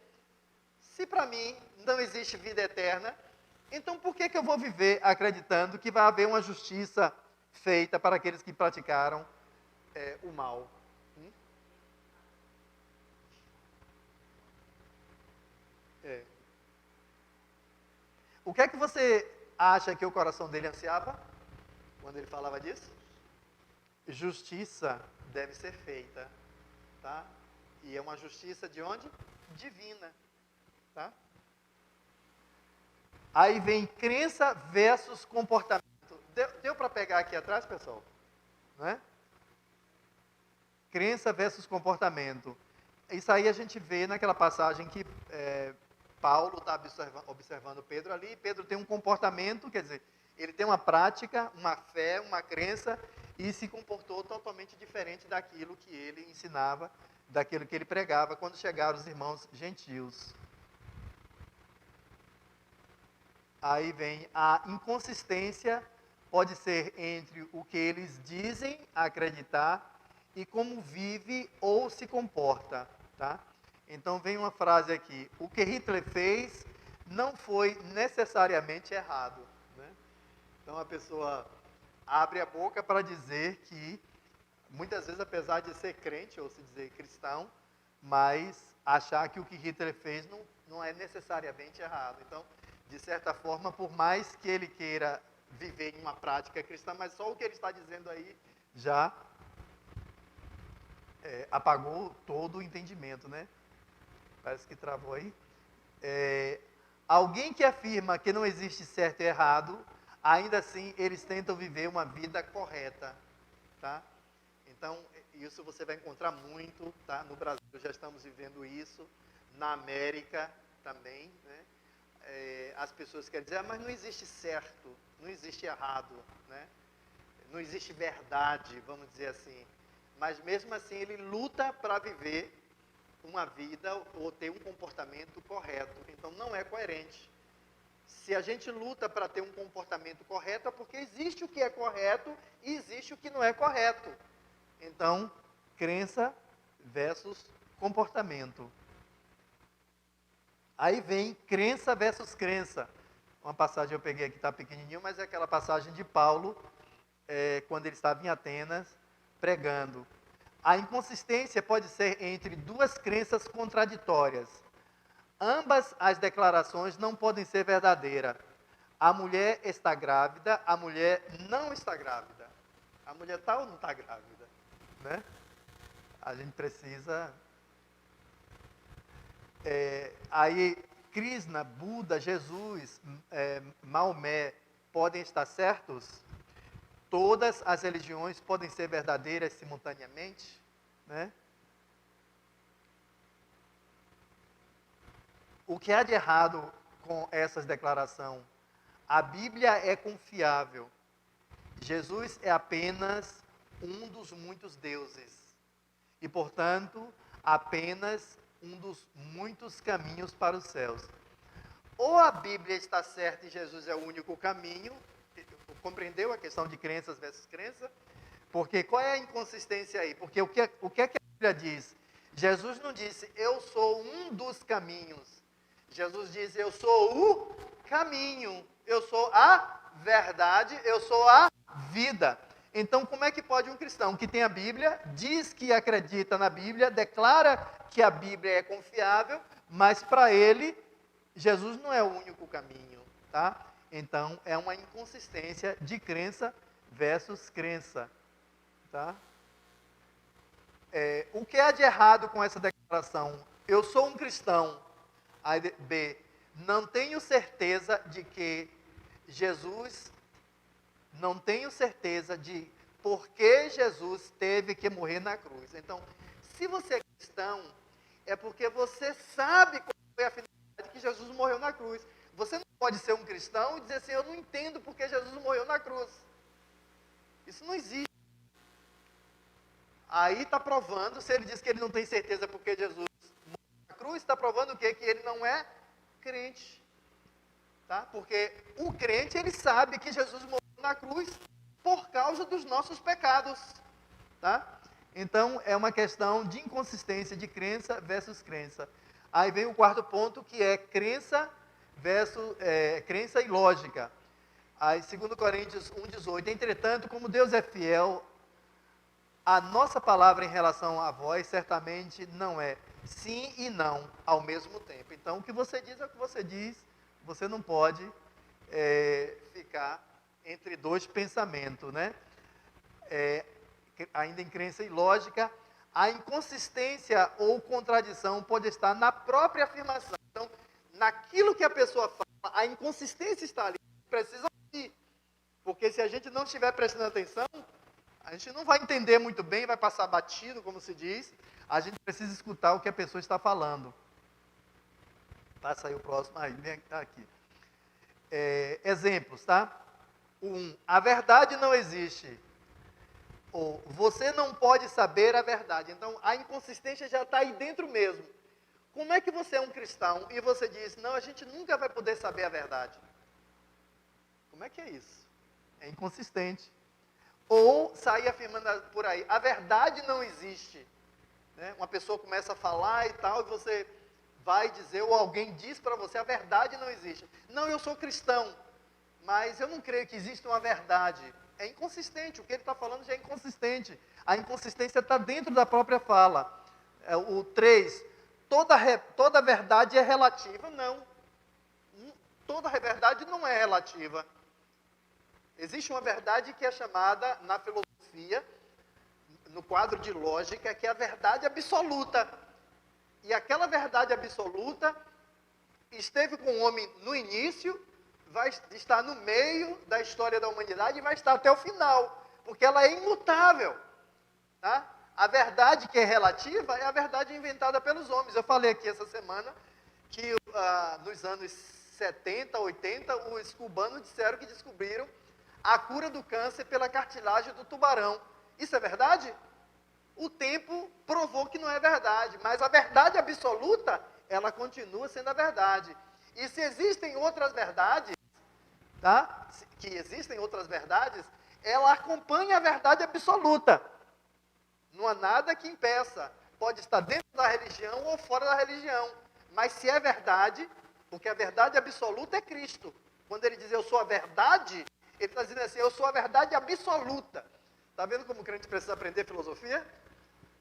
Se para mim não existe vida eterna, então por que eu vou viver acreditando que vai haver uma justiça feita para aqueles que praticaram o mal? O que é que você acha que o coração dele ansiava quando ele falava disso? Justiça deve ser feita, tá? E é uma justiça de onde? Divina, tá? Aí vem crença versus comportamento. Deu para pegar aqui atrás, pessoal? Né? Crença versus comportamento. Isso aí a gente vê naquela passagem que Paulo está observando Pedro ali, e Pedro tem um comportamento, quer dizer, ele tem uma prática, uma fé, uma crença, e se comportou totalmente diferente daquilo que ele ensinava, daquilo que ele pregava, quando chegaram os irmãos gentios. Aí vem a inconsistência, pode ser entre o que eles dizem acreditar e como vive ou se comporta, tá? Então vem uma frase aqui, o que Hitler fez não foi necessariamente errado, né? Então a pessoa abre a boca para dizer que, muitas vezes, apesar de ser crente, ou se dizer cristão, mas achar que o que Hitler fez não é necessariamente errado. Então, de certa forma, por mais que ele queira viver em uma prática cristã, mas só o que ele está dizendo aí já apagou todo o entendimento, né? Parece que travou aí. Alguém que afirma que não existe certo e errado, ainda assim eles tentam viver uma vida correta, tá? Então, isso você vai encontrar muito, tá? No Brasil já estamos vivendo isso, na América também, né? as pessoas querem dizer, mas não existe certo, não existe errado, né? Não existe verdade, vamos dizer assim. Mas mesmo assim ele luta para viver uma vida ou ter um comportamento correto. Então não é coerente. Se a gente luta para ter um comportamento correto, é porque existe o que é correto e existe o que não é correto. Então, crença versus comportamento. Aí vem crença versus crença. Uma passagem eu peguei aqui, está pequenininho, mas é aquela passagem de Paulo, quando ele estava em Atenas, pregando. A inconsistência pode ser entre duas crenças contraditórias. Ambas as declarações não podem ser verdadeiras. A mulher está grávida, a mulher não está grávida. A mulher está ou não está grávida? Né? A gente precisa... aí, Krishna, Buda, Jesus, Maomé, podem estar certos? Todas as religiões podem ser verdadeiras simultaneamente? Né? O que há de errado com essas declarações? A Bíblia é confiável. Jesus é apenas um dos muitos deuses. E, portanto, apenas um dos muitos caminhos para os céus. Ou a Bíblia está certa e Jesus é o único caminho. Compreendeu a questão de crenças versus crença? Porque qual é a inconsistência aí? Porque o que é que a Bíblia diz? Jesus não disse, eu sou um dos caminhos. Jesus diz, eu sou o caminho, eu sou a verdade, eu sou a vida. Então, como é que pode um cristão que tem a Bíblia, diz que acredita na Bíblia, declara que a Bíblia é confiável, mas para ele, Jesus não é o único caminho, tá? Então, é uma inconsistência de crença versus crença, tá? O que há de errado com essa declaração? Eu sou um cristão. Aí, B, não tenho certeza de que Jesus, não tenho certeza de por que Jesus teve que morrer na cruz. Então, se você é cristão, é porque você sabe qual foi a finalidade que Jesus morreu na cruz. Você não pode ser um cristão e dizer assim, eu não entendo por que Jesus morreu na cruz. Isso não existe. Aí está provando, se ele diz que ele não tem certeza porque Jesus morreu na cruz, está provando o quê? Que ele não é crente. Tá? Porque o crente, ele sabe que Jesus morreu na cruz por causa dos nossos pecados. Tá? Então, é uma questão de inconsistência de crença versus crença. Aí vem o quarto ponto, que é crença versus crença e lógica. Aí, 2 Coríntios 1,18. Entretanto, como Deus é fiel, a nossa palavra em relação a vós certamente não é sim e não ao mesmo tempo. Então, o que você diz é o que você diz. Você não pode ficar entre dois pensamentos, né? Ainda em crença e lógica, a inconsistência ou contradição pode estar na própria afirmação. Então, naquilo que a pessoa fala, a inconsistência está ali. Precisa ouvir. Porque se a gente não estiver prestando atenção, a gente não vai entender muito bem, vai passar batido, como se diz. A gente precisa escutar o que a pessoa está falando. Passa aí o próximo, aí, vem aqui. Exemplos, tá? A verdade não existe. Ou, você não pode saber a verdade. Então, a inconsistência já está aí dentro mesmo. Como é que você é um cristão e você diz, não, a gente nunca vai poder saber a verdade? Como é que é isso? É inconsistente. Ou sair afirmando por aí, a verdade não existe. Né? Uma pessoa começa a falar e tal, e você vai dizer, ou alguém diz para você, a verdade não existe. Não, eu sou cristão, mas eu não creio que exista uma verdade. É inconsistente, o que ele está falando já é inconsistente. A inconsistência está dentro da própria fala. O 3, toda verdade é relativa. Não, toda verdade não é relativa. Existe uma verdade que é chamada, na filosofia, no quadro de lógica, que é a verdade absoluta. E aquela verdade absoluta esteve com o homem no início, vai estar no meio da história da humanidade e vai estar até o final, porque ela é imutável. Tá? A verdade que é relativa é a verdade inventada pelos homens. Eu falei aqui essa semana que nos anos 70, 80, os cubanos disseram que descobriram a cura do câncer pela cartilagem do tubarão. Isso é verdade? O tempo provou que não é verdade, mas a verdade absoluta, ela continua sendo a verdade. E se existem outras verdades, tá? Que existem outras verdades, ela acompanha a verdade absoluta. Não há nada que impeça. Pode estar dentro da religião ou fora da religião. Mas se é verdade, porque a verdade absoluta é Cristo. Quando ele diz eu sou a verdade, ele está dizendo assim, eu sou a verdade absoluta. Está vendo como o crente precisa aprender filosofia?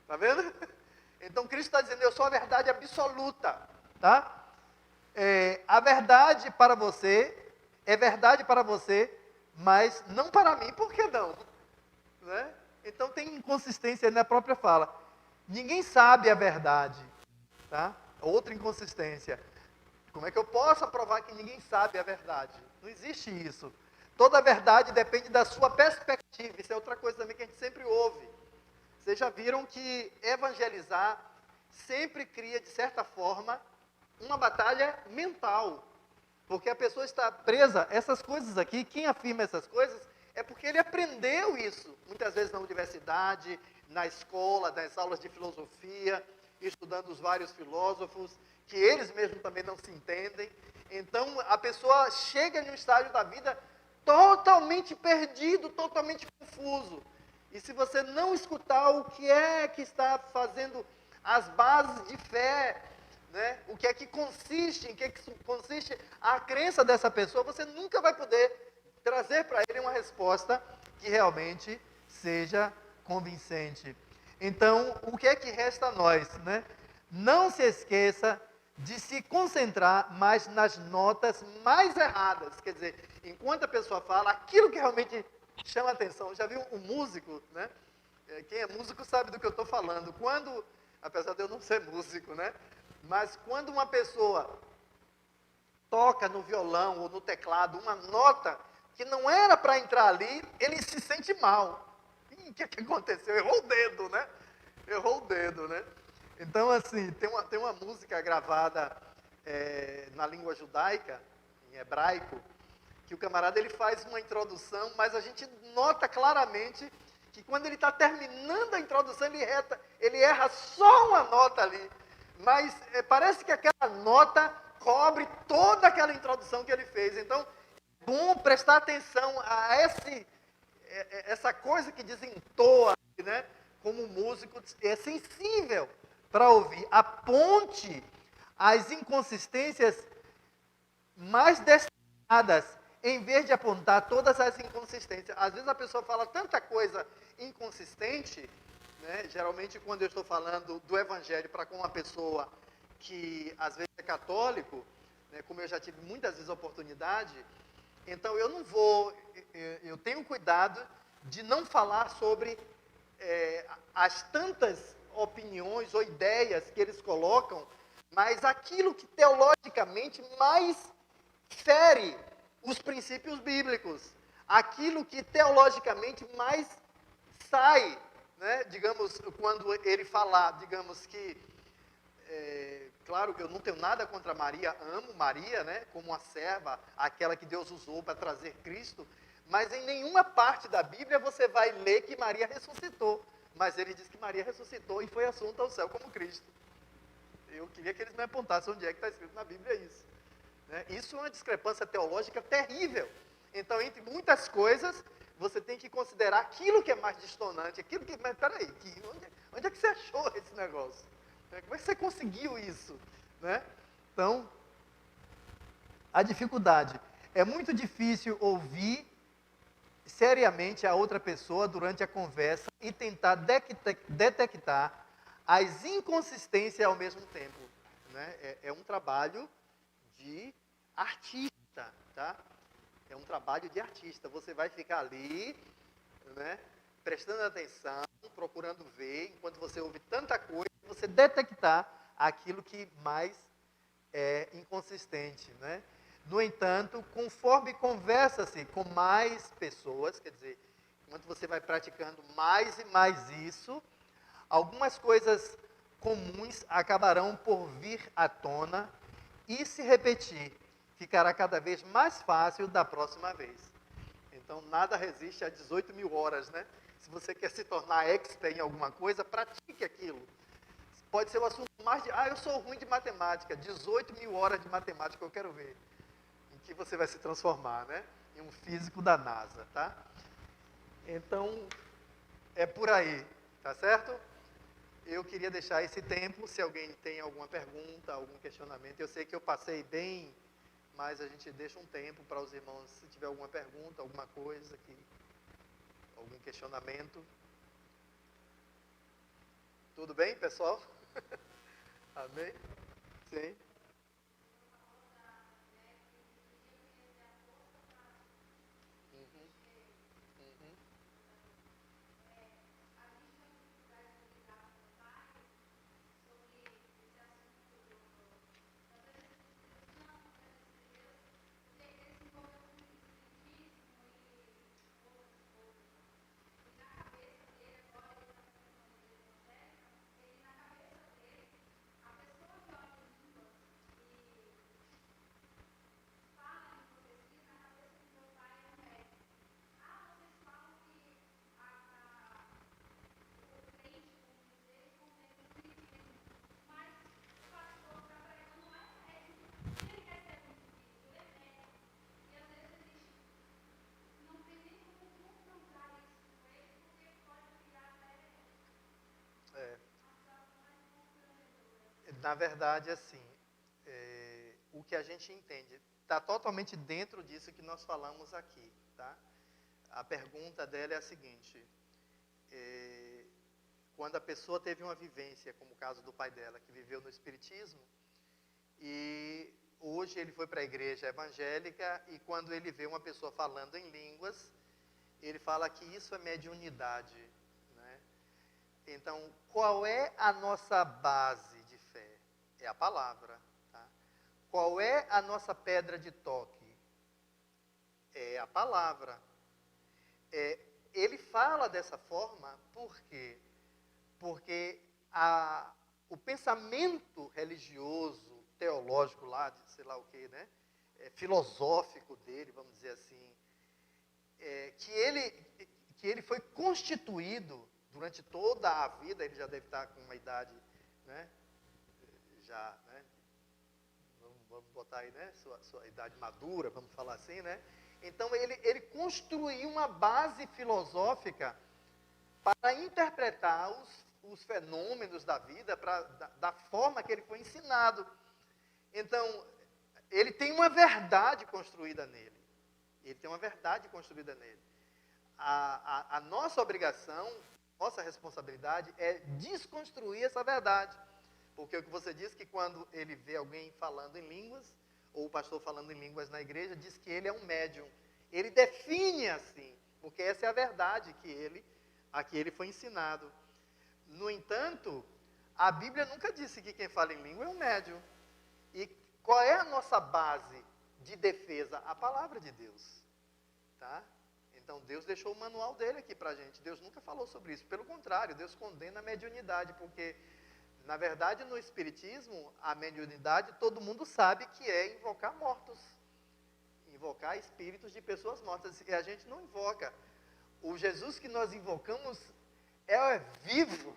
Está vendo? Então Cristo está dizendo, eu sou a verdade absoluta. Tá? A verdade para você é verdade para você, mas não para mim, por que não? Né? Então tem inconsistência na própria fala. Ninguém sabe a verdade. Tá? Outra inconsistência. Como é que eu posso provar que ninguém sabe a verdade? Não existe isso. Toda a verdade depende da sua perspectiva. Isso é outra coisa também que a gente sempre ouve. Vocês já viram que evangelizar sempre cria, de certa forma, uma batalha mental. Porque a pessoa está presa, essas coisas aqui, quem afirma essas coisas, é porque ele aprendeu isso. Muitas vezes na universidade, na escola, nas aulas de filosofia, estudando os vários filósofos, que eles mesmos também não se entendem. Então, a pessoa chega em um estágio da vida totalmente perdido, totalmente confuso. E se você não escutar o que é que está fazendo as bases de fé, né? O que é que consiste, em que consiste a crença dessa pessoa, você nunca vai poder trazer para ele uma resposta que realmente seja convincente. Então, o que é que resta a nós, né? Não se esqueça de se concentrar mais nas notas mais erradas. Quer dizer, enquanto a pessoa fala, aquilo que realmente chama a atenção. Já viu um músico, né? Quem é músico sabe do que eu estou falando. Quando, apesar de eu não ser músico, né? Mas quando uma pessoa toca no violão ou no teclado uma nota que não era para entrar ali, ele se sente mal. O que aconteceu? Errou o dedo, né? Errou o dedo, né? Então, assim, tem uma música gravada na língua judaica, em hebraico, que o camarada ele faz uma introdução, mas a gente nota claramente que quando ele está terminando a introdução, ele erra só uma nota ali. Mas parece que aquela nota cobre toda aquela introdução que ele fez. Então, é bom prestar atenção a essa coisa que desentoa, né? Como músico, é sensível para ouvir. Aponte as inconsistências mais destacadas, em vez de apontar todas as inconsistências. Às vezes a pessoa fala tanta coisa inconsistente, né? Geralmente quando eu estou falando do evangelho para com uma pessoa que às vezes é católico, né? Como eu já tive muitas vezes a oportunidade, então eu tenho cuidado de não falar sobre as tantas opiniões ou ideias que eles colocam, mas aquilo que teologicamente mais fere os princípios bíblicos, aquilo que teologicamente mais sai, né? Digamos, quando ele falar, digamos que, claro que eu não tenho nada contra Maria, amo Maria, né? Como uma serva, aquela que Deus usou para trazer Cristo, mas em nenhuma parte da Bíblia você vai ler que Maria ressuscitou, mas ele diz que Maria ressuscitou e foi assunta ao céu como Cristo. Eu queria que eles me apontassem onde é que está escrito na Bíblia isso. Né? Isso é uma discrepância teológica terrível. Então, entre muitas coisas, você tem que considerar aquilo que é mais distonante, aquilo que... Mas peraí, onde é que você achou esse negócio? Como é que você conseguiu isso? Né? Então, a dificuldade. É muito difícil ouvir seriamente a outra pessoa durante a conversa e tentar detectar as inconsistências ao mesmo tempo. Né? É um trabalho de artista, tá? É um trabalho de artista. Você vai ficar ali, né, prestando atenção, procurando ver, enquanto você ouve tanta coisa, você detectar aquilo que mais é inconsistente, né? No entanto, conforme conversa-se com mais pessoas, quer dizer, enquanto você vai praticando mais e mais isso, algumas coisas comuns acabarão por vir à tona e se repetir. ficará cada vez mais fácil da próxima vez. Então, nada resiste a 18 mil horas, né? Se você quer se tornar expert em alguma coisa, pratique aquilo. Pode ser o assunto mais eu sou ruim de matemática, 18 mil horas de matemática eu quero ver. Em que você vai se transformar, né? Em um físico da NASA, tá? Então, é por aí, tá certo? Eu queria deixar esse tempo, se alguém tem alguma pergunta, algum questionamento. Eu sei que eu passei bem, mas a gente deixa um tempo para os irmãos, se tiver alguma pergunta, alguma coisa, algum questionamento. Tudo bem, pessoal? Amém? Sim. Uhum. Uhum. É. Na verdade, assim, o que a gente entende está totalmente dentro disso que nós falamos aqui, tá? A pergunta dela é a seguinte: quando a pessoa teve uma vivência, como o caso do pai dela, que viveu no Espiritismo, e hoje ele foi para a igreja evangélica, e quando ele vê uma pessoa falando em línguas, ele fala que isso é mediunidade, né? Então, qual é a nossa base de fé? É a palavra, tá? Qual é a nossa pedra de toque? É a palavra. Ele fala dessa forma por quê? Porque o pensamento religioso, teológico lá, de sei lá o quê, né? Filosófico dele, vamos dizer assim, que ele foi constituído durante toda a vida. Ele já deve estar com uma idade, né? Já, né? Vamos botar aí, né? Sua idade madura, vamos falar assim, né? Então, ele construiu uma base filosófica para interpretar os fenômenos da vida da forma que ele foi ensinado. Então, ele tem uma verdade construída nele. Ele tem uma verdade construída nele. A nossa obrigação, nossa responsabilidade é desconstruir essa verdade. Porque o que você diz que quando ele vê alguém falando em línguas, ou o pastor falando em línguas na igreja, diz que ele é um médium. Ele define assim, porque essa é a verdade a que ele foi ensinado. No entanto, a Bíblia nunca disse que quem fala em língua é um médium. E qual é a nossa base de defesa? A palavra de Deus. Tá? Então, Deus deixou o manual dele aqui para a gente. Deus nunca falou sobre isso. Pelo contrário, Deus condena a mediunidade, porque, na verdade, no Espiritismo, a mediunidade, todo mundo sabe que é invocar mortos. Invocar espíritos de pessoas mortas. E a gente não invoca. O Jesus que nós invocamos é vivo.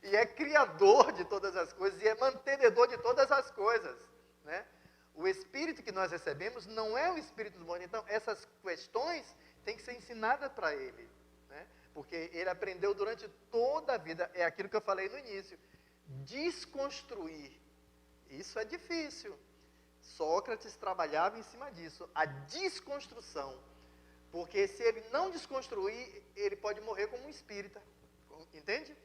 E é criador de todas as coisas, e é mantenedor de todas as coisas, né? O espírito que nós recebemos não é o espírito do mundo. Então, essas questões têm que ser ensinadas para ele, né? Porque ele aprendeu durante toda a vida, é aquilo que eu falei no início, desconstruir. Isso é difícil. Sócrates trabalhava em cima disso, a desconstrução. Porque se ele não desconstruir, ele pode morrer como um espírita. Entende?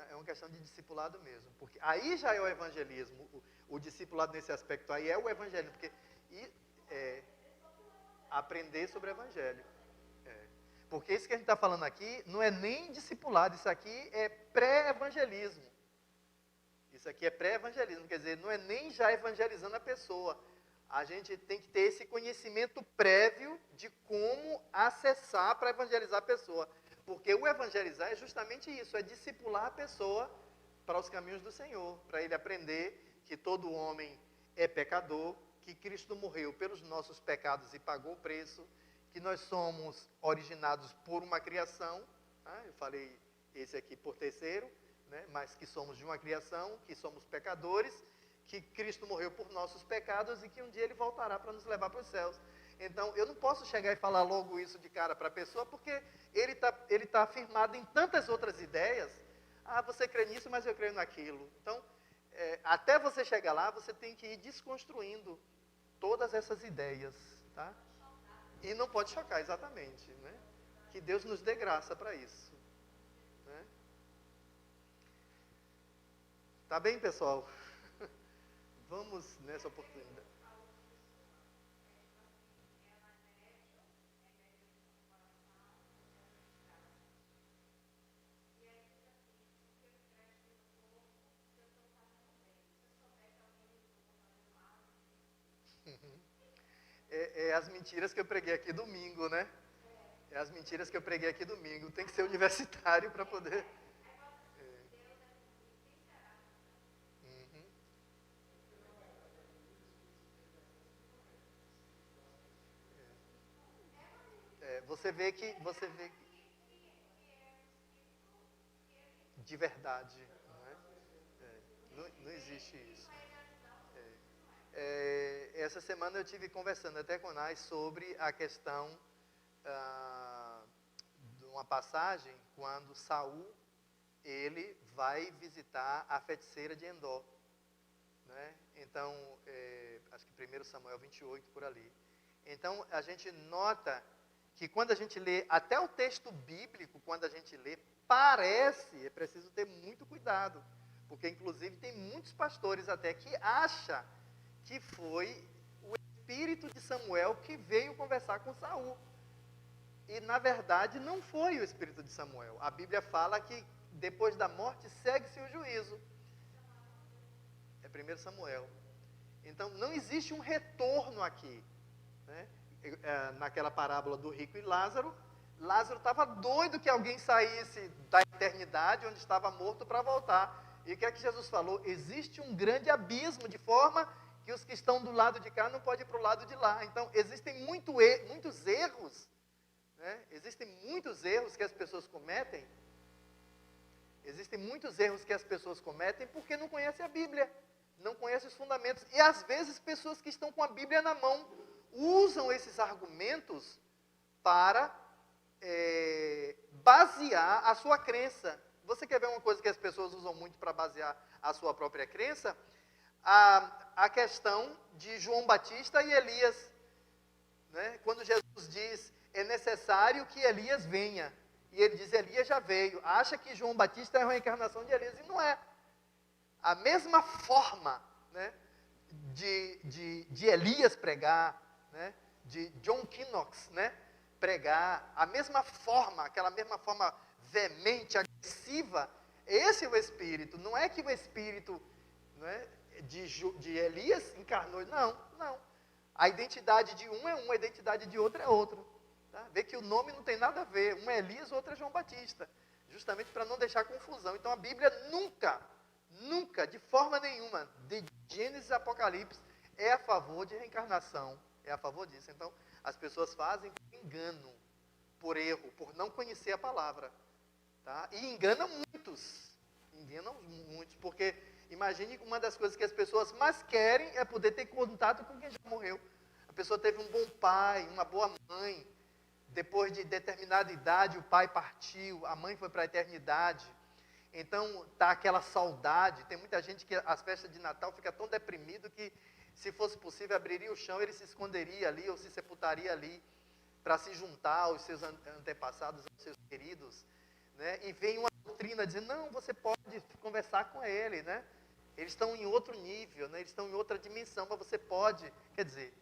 É uma questão de discipulado mesmo. Porque aí já é o evangelismo. O discipulado nesse aspecto aí é o evangelismo. Porque aprender sobre o evangelho. Porque isso que a gente está falando aqui não é nem discipulado, isso aqui é pré-evangelismo. Isso aqui é pré-evangelismo, quer dizer, não é nem já evangelizando a pessoa. A gente tem que ter esse conhecimento prévio de como acessar para evangelizar a pessoa. Porque o evangelizar é justamente isso, é discipular a pessoa para os caminhos do Senhor, para ele aprender que todo homem é pecador, que Cristo morreu pelos nossos pecados e pagou o preço, que nós somos originados por uma criação, né? Eu falei esse aqui por terceiro, né? Mas que somos de uma criação, que somos pecadores, que Cristo morreu por nossos pecados e que um dia Ele voltará para nos levar para os céus. Então, eu não posso chegar e falar logo isso de cara para a pessoa, porque ele tá afirmado em tantas outras ideias. Ah, você crê nisso, mas eu creio naquilo. Então, até você chegar lá, você tem que ir desconstruindo todas essas ideias, tá? E não pode chocar, exatamente, né? Que Deus nos dê graça para isso, né? Tá bem, pessoal? Vamos nessa oportunidade. É as mentiras que eu preguei aqui domingo, né? É as mentiras que eu preguei aqui domingo. Tem que ser universitário para poder. Uhum. Você vê que de verdade, não é? Não existe isso. Essa semana eu tive conversando até com a Nai sobre a questão de uma passagem quando Saul ele vai visitar a feiticeira de Endor, né? Então, acho que 1 Samuel 28 por ali. Então, a gente nota que quando a gente lê, até o texto bíblico, quando a gente lê, é preciso ter muito cuidado, porque inclusive tem muitos pastores até que acham que foi o espírito de Samuel que veio conversar com Saul. E na verdade não foi o espírito de Samuel. A Bíblia fala que depois da morte segue-se o juízo. É 1 Samuel. Então não existe um retorno aqui, né? Naquela parábola do rico e Lázaro, Lázaro estava doido que alguém saísse da eternidade onde estava morto para voltar. E o que é que Jesus falou? Existe um grande abismo, de forma que os que estão do lado de cá não podem ir para o lado de lá. Então existem muitos erros, né? Existem muitos erros que as pessoas cometem. Existem muitos erros que as pessoas cometem porque não conhecem a Bíblia, não conhecem os fundamentos. E às vezes pessoas que estão com a Bíblia na mão usam esses argumentos para basear a sua crença. Você quer ver uma coisa que as pessoas usam muito para basear a sua própria crença? A questão de João Batista e Elias, né? Quando Jesus diz, é necessário que Elias venha, e ele diz, Elias já veio, acha que João Batista é a reencarnação de Elias, e não é. A mesma forma, né, de Elias pregar, né, de John Knox, né, pregar, a mesma forma, aquela mesma forma veemente, agressiva, esse é o Espírito. Não é que o Espírito, né, de Elias encarnou, não. A identidade de um é uma, a identidade de outro é outra. Tá? Vê que o nome não tem nada a ver, um é Elias, outro é João Batista, justamente para não deixar confusão. Então a Bíblia nunca, de forma nenhuma, de Gênesis a Apocalipse, é a favor de reencarnação, é a favor disso. Então, as pessoas fazem por engano, por erro, por não conhecer a palavra, tá? E enganam muitos, porque imagine que uma das coisas que as pessoas mais querem é poder ter contato com quem já morreu. A pessoa teve um bom pai, uma boa mãe, depois de determinada idade o pai partiu, a mãe foi para a eternidade. Então, tá aquela saudade. Tem muita gente que as festas de Natal fica tão deprimido que, se fosse possível, abriria o chão, ele se esconderia ali, ou se sepultaria ali, para se juntar aos seus antepassados, aos seus queridos, né? E vem uma doutrina dizendo, não, você pode conversar com ele, né? Eles estão em outro nível, né? Eles estão em outra dimensão, mas você pode. Quer dizer,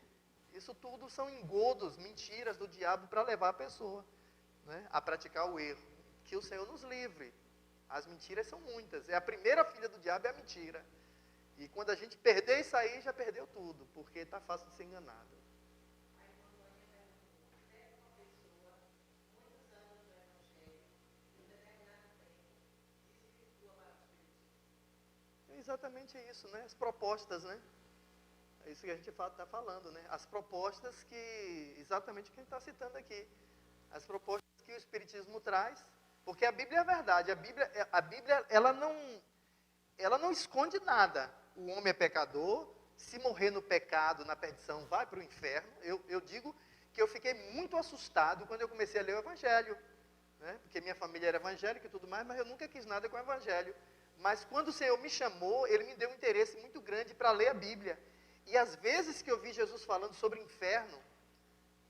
isso tudo são engodos, mentiras do diabo para levar a pessoa, né, a praticar o erro. Que o Senhor nos livre. As mentiras são muitas. A primeira filha do diabo é a mentira. E quando a gente perder isso aí, já perdeu tudo, porque está fácil de ser enganado. É exatamente isso, né? As propostas, né? É isso que a gente está falando, né? As propostas que, exatamente o que a gente está citando aqui. As propostas que o Espiritismo traz, porque a Bíblia é a verdade. A Bíblia ela não esconde nada. O homem é pecador, se morrer no pecado, na perdição, vai para o inferno. Eu digo que eu fiquei muito assustado quando eu comecei a ler o Evangelho, né? Porque minha família era evangélica e tudo mais, mas eu nunca quis nada com o Evangelho. Mas quando o Senhor me chamou, Ele me deu um interesse muito grande para ler a Bíblia. E às vezes que eu vi Jesus falando sobre o inferno,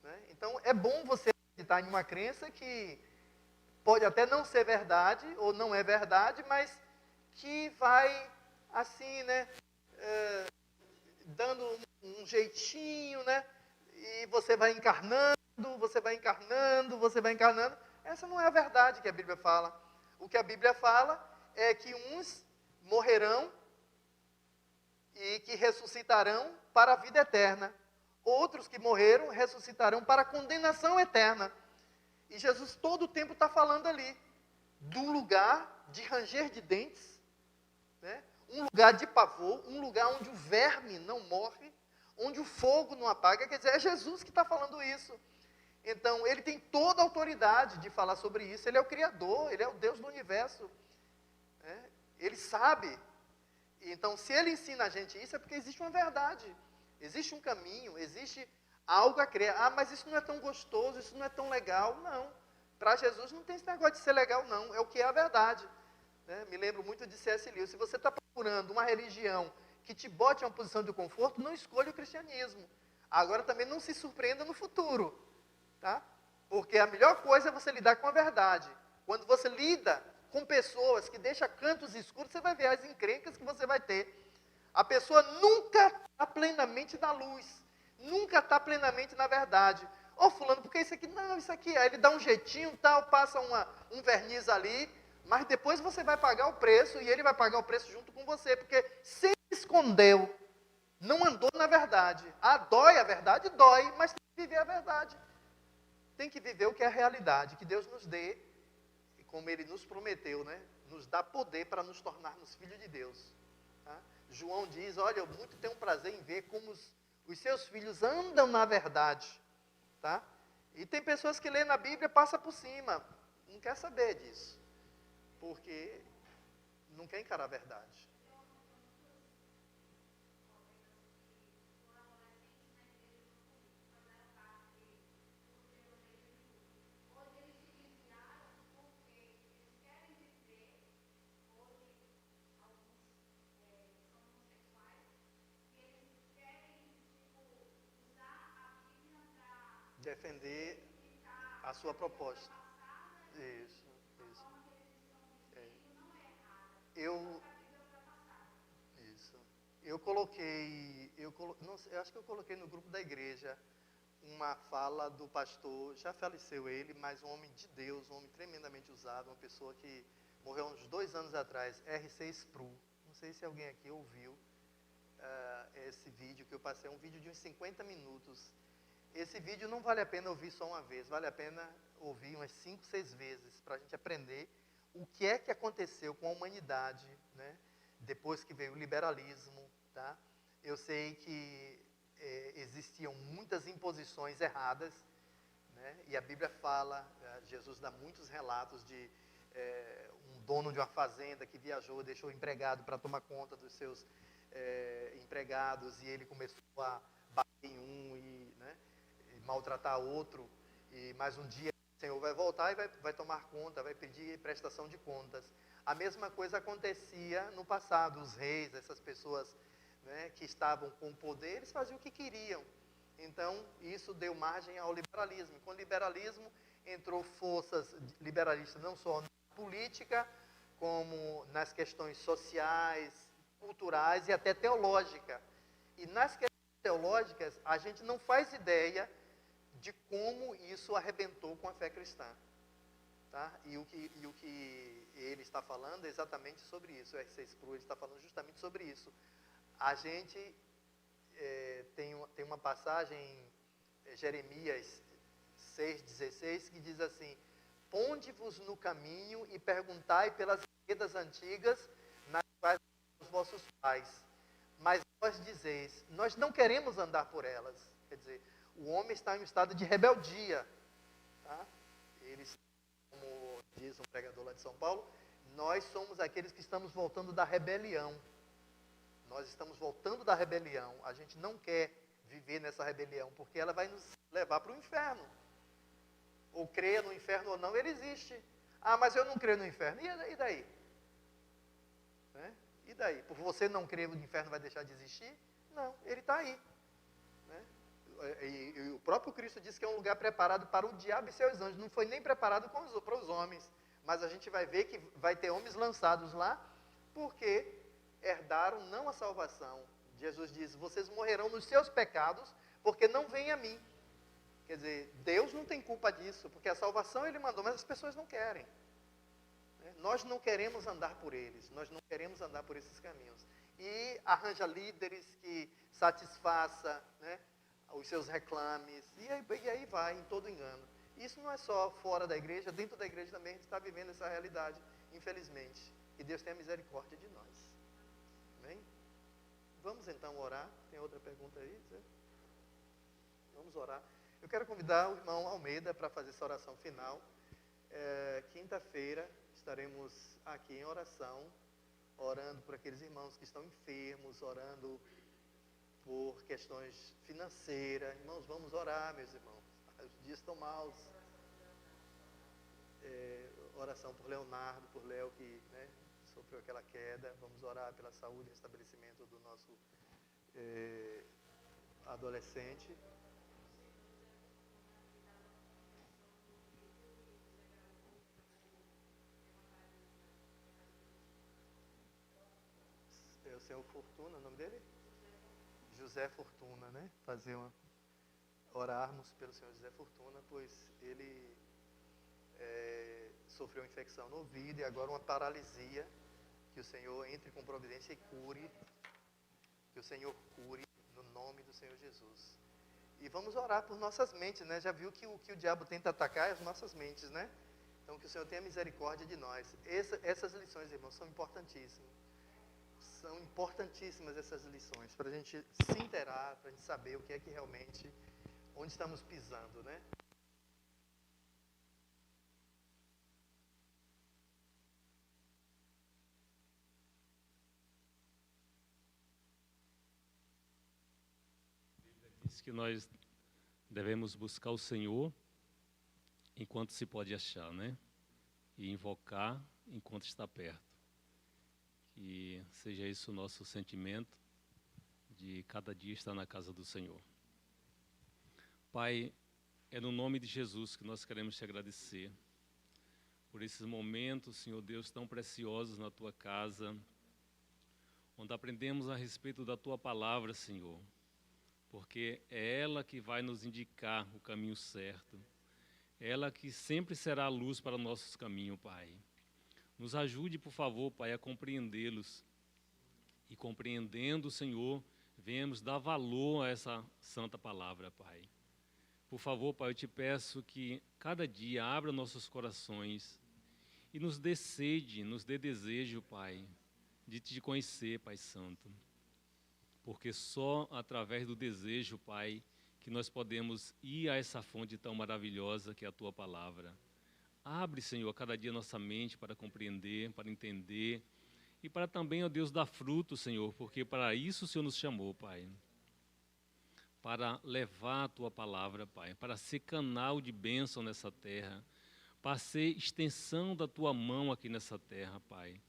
né? Então é bom você acreditar em uma crença que pode até não ser verdade, ou não é verdade, mas que vai, assim, né, dando um jeitinho, né, e você vai encarnando, você vai encarnando, você vai encarnando. Essa não é a verdade que a Bíblia fala. O que a Bíblia fala é que uns morrerão e que ressuscitarão para a vida eterna. Outros que morreram ressuscitarão para a condenação eterna. E Jesus todo o tempo está falando ali do lugar de ranger de dentes, né? Um lugar de pavor, um lugar onde o verme não morre, onde o fogo não apaga. Quer dizer, é Jesus que está falando isso. Então, ele tem toda a autoridade de falar sobre isso. Ele é o Criador, ele é o Deus do universo, né? Ele sabe. Então, se ele ensina a gente isso, é porque existe uma verdade, existe um caminho, existe algo a crer. Ah, mas isso não é tão gostoso, isso não é tão legal. Não, para Jesus não tem esse negócio de ser legal, não. É o que é a verdade, né? Me lembro muito de C.S. Lewis. Se você está procurando uma religião que te bote em uma posição de conforto, não escolha o cristianismo. Agora também não se surpreenda no futuro, tá? Porque a melhor coisa é você lidar com a verdade. Quando você lida com pessoas que deixam cantos escuros, você vai ver as encrencas que você vai ter. A pessoa nunca está plenamente na luz, nunca está plenamente na verdade. Ô fulano, porque isso aqui, não, isso aqui, aí ele dá um jeitinho, tal, passa um verniz ali, mas depois você vai pagar o preço, e ele vai pagar o preço junto com você, porque se escondeu, não andou na verdade. Ah, dói a verdade? Dói, mas tem que viver a verdade. Tem que viver o que é a realidade, que Deus nos dê, como Ele nos prometeu, né? Nos dá poder para nos tornarmos filhos de Deus. Tá? João diz, olha, eu muito tenho prazer em ver como os seus filhos andam na verdade. Tá? E tem pessoas que lêem na Bíblia e passam por cima, não quer saber disso, porque não quer encarar a verdade. Defender a sua proposta. Isso, isso. É. Eu, isso. Eu coloquei, não sei, eu acho que eu coloquei no grupo da igreja uma fala do pastor, já faleceu ele, mas um homem de Deus, um homem tremendamente usado, uma pessoa que morreu uns 2 anos atrás, R.C. Sproul. Não sei se alguém aqui ouviu esse vídeo que eu passei, um vídeo de uns 50 minutos. Esse vídeo não vale a pena ouvir só uma vez, vale a pena ouvir umas 5, 6 vezes, para a gente aprender o que é que aconteceu com a humanidade, né? Depois que veio o liberalismo, tá? Eu sei que existiam muitas imposições erradas, né? E a Bíblia fala, Jesus dá muitos relatos de um dono de uma fazenda que viajou, deixou o empregado para tomar conta dos seus empregados, e ele começou a bater em um e, né, e maltratar outro, e mais um dia o Senhor vai voltar e vai tomar conta, vai pedir prestação de contas. A mesma coisa acontecia no passado, os reis, essas pessoas, né, que estavam com o poder, eles faziam o que queriam. Então, isso deu margem ao liberalismo. Com o liberalismo, entrou forças liberalistas não só na política, como nas questões sociais, culturais e até teológica. E nas questões teológicas, a gente não faz ideia de como isso arrebentou com a fé cristã. Tá? E o que ele está falando é exatamente sobre isso. O R.C. Sproul está falando justamente sobre isso. A gente tem uma passagem em Jeremias 6,16 que diz assim: ponde-vos no caminho e perguntai pelas veredas antigas nas quais os vossos pais. Mas vós dizeis, nós não queremos andar por elas. Quer dizer, o homem está em um estado de rebeldia. Tá? Eles, como diz um pregador lá de São Paulo, nós somos aqueles que estamos voltando da rebelião. Nós estamos voltando da rebelião. A gente não quer viver nessa rebelião, porque ela vai nos levar para o inferno. Ou creia no inferno ou não, ele existe. Ah, mas eu não creio no inferno. E daí? Né? E daí? Por você não crer no inferno vai deixar de existir? Não, ele está aí. Né? E o próprio Cristo disse que é um lugar preparado para o diabo e seus anjos. Não foi nem preparado para os homens. Mas a gente vai ver que vai ter homens lançados lá, porque herdaram não a salvação. Jesus diz, vocês morrerão nos seus pecados, porque não vêm a mim. Quer dizer, Deus não tem culpa disso, porque a salvação Ele mandou, mas as pessoas não querem. Nós não queremos andar por eles, nós não queremos andar por esses caminhos. E arranja líderes que satisfaça, né, os seus reclames, e aí vai, em todo engano. Isso não é só fora da igreja, dentro da igreja também a gente está vivendo essa realidade, infelizmente. Que Deus tenha misericórdia de nós. Amém? Vamos então orar. Tem outra pergunta aí? Vamos orar. Eu quero convidar o irmão Almeida para fazer essa oração final. Quinta-feira estaremos aqui em oração, orando por aqueles irmãos que estão enfermos, orando por questões financeiras. Irmãos, vamos orar, meus irmãos. Os dias estão maus. Oração por Leonardo, por Léo, que sofreu aquela queda. Vamos orar pela saúde e restabelecimento do nosso adolescente. O senhor Fortuna, o nome dele? José Fortuna, né? Orarmos pelo senhor José Fortuna, pois ele sofreu infecção no ouvido e agora uma paralisia. Que o Senhor entre com providência e cure. Que o Senhor cure no nome do Senhor Jesus. E vamos orar por nossas mentes, né? Já viu que o diabo tenta atacar as nossas mentes, né? Então que o Senhor tenha misericórdia de nós. Essas lições, irmãos, são importantíssimas. São importantíssimas essas lições, para a gente se inteirar, para a gente saber o que é que realmente, onde estamos pisando, né? Diz que nós devemos buscar o Senhor enquanto se pode achar, né? E invocar enquanto está perto. Que seja isso o nosso sentimento de cada dia estar na casa do Senhor. Pai, é no nome de Jesus que nós queremos te agradecer por esses momentos, Senhor Deus, tão preciosos na tua casa, onde aprendemos a respeito da tua palavra, Senhor, porque é ela que vai nos indicar o caminho certo, ela que sempre será a luz para nossos caminhos, Pai. Nos ajude, por favor, Pai, a compreendê-los. E compreendendo, Senhor, venhamos dar valor a essa santa palavra, Pai. Por favor, Pai, eu te peço que cada dia abra nossos corações e nos dê sede, nos dê desejo, Pai, de te conhecer, Pai Santo. Porque só através do desejo, Pai, que nós podemos ir a essa fonte tão maravilhosa que é a Tua Palavra. Abre, Senhor, cada dia nossa mente para compreender, para entender e para também, ó Deus, dar fruto, Senhor, porque para isso o Senhor nos chamou, Pai. Para levar a Tua Palavra, Pai, para ser canal de bênção nessa terra, para ser extensão da Tua mão aqui nessa terra, Pai.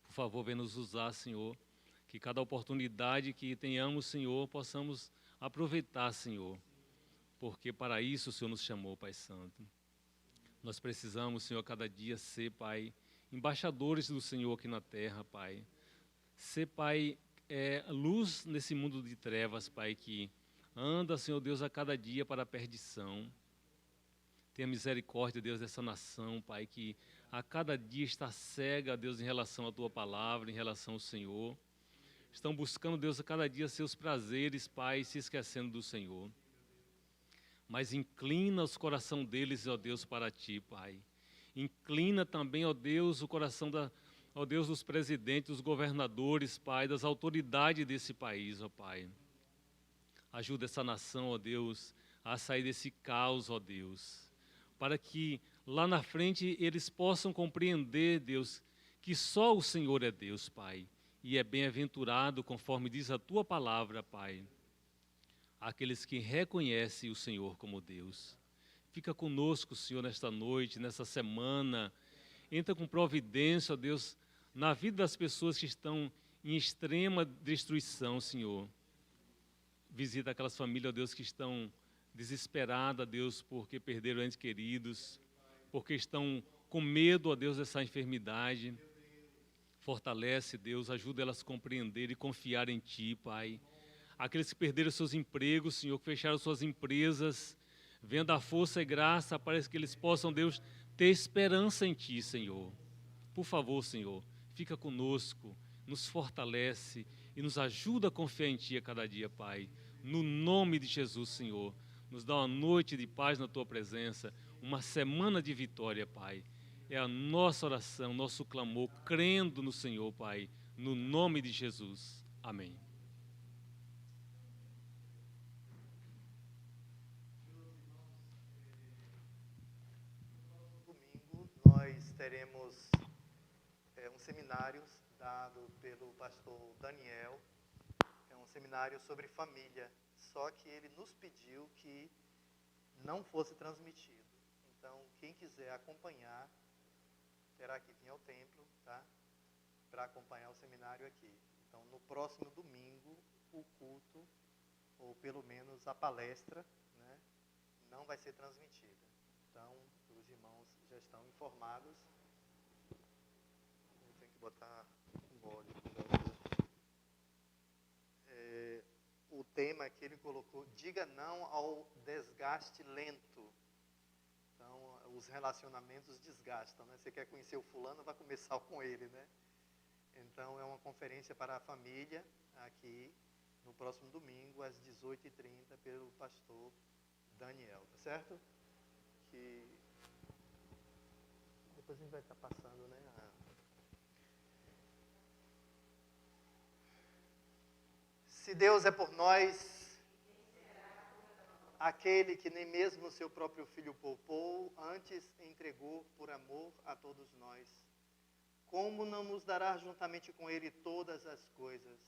Por favor, venha nos usar, Senhor, que cada oportunidade que tenhamos, Senhor, possamos aproveitar, Senhor, porque para isso o Senhor nos chamou, Pai Santo. Nós precisamos, Senhor, cada dia ser, Pai, embaixadores do Senhor aqui na terra, Pai. Ser, Pai, luz nesse mundo de trevas, Pai, que anda, Senhor Deus, a cada dia para a perdição. Tenha misericórdia, Deus, dessa nação, Pai, que a cada dia está cega, Deus, em relação à Tua Palavra, em relação ao Senhor. estão buscando, Deus, a cada dia seus prazeres, Pai, se esquecendo do Senhor. Mas inclina os corações deles, ó Deus, para Ti, Pai. Inclina também, ó Deus, o coração ó Deus, dos presidentes, dos governadores, Pai, das autoridades desse país, ó Pai. Ajuda essa nação, ó Deus, a sair desse caos, ó Deus, para que lá na frente eles possam compreender, Deus, que só o Senhor é Deus, Pai, e é bem-aventurado, conforme diz a Tua palavra, Pai, aqueles que reconhecem o Senhor como Deus. Fica conosco, Senhor, nesta noite, nessa semana. Entra com providência, ó Deus, na vida das pessoas que estão em extrema destruição, Senhor. Visita aquelas famílias, ó Deus, que estão desesperadas, Deus, porque perderam entes queridos, porque estão com medo, ó Deus, dessa enfermidade. Fortalece, Deus, ajuda elas a compreender e confiar em Ti, Pai. Aqueles que perderam seus empregos, Senhor, que fecharam suas empresas, vendo a força e graça, para que eles possam, Deus, ter esperança em Ti, Senhor. Por favor, Senhor, fica conosco, nos fortalece e nos ajuda a confiar em Ti a cada dia, Pai. No nome de Jesus, Senhor, nos dá uma noite de paz na Tua presença, uma semana de vitória, Pai. É a nossa oração, nosso clamor, crendo no Senhor, Pai, no nome de Jesus. Amém. Domingo nós teremos um seminário dado pelo pastor Daniel. É um seminário sobre família, só que ele nos pediu que não fosse transmitido. Então, quem quiser acompanhar, terá que vir ao templo, tá? Para acompanhar o seminário aqui. Então, no próximo domingo, o culto, ou pelo menos a palestra, né, não vai ser transmitida. Então, os irmãos já estão informados. Eu tenho que botar um óleo. O tema que ele colocou, diga não ao desgaste lento. Então, os relacionamentos desgastam, né? Você quer conhecer o fulano, vai começar com ele, né? Então, é uma conferência para a família, aqui, no próximo domingo, às 18h30, pelo pastor Daniel, tá certo? Que depois a gente vai estar passando, né? Se Deus é por nós, aquele que nem mesmo o seu próprio Filho poupou, antes entregou por amor a todos nós, como não nos dará juntamente com Ele todas as coisas?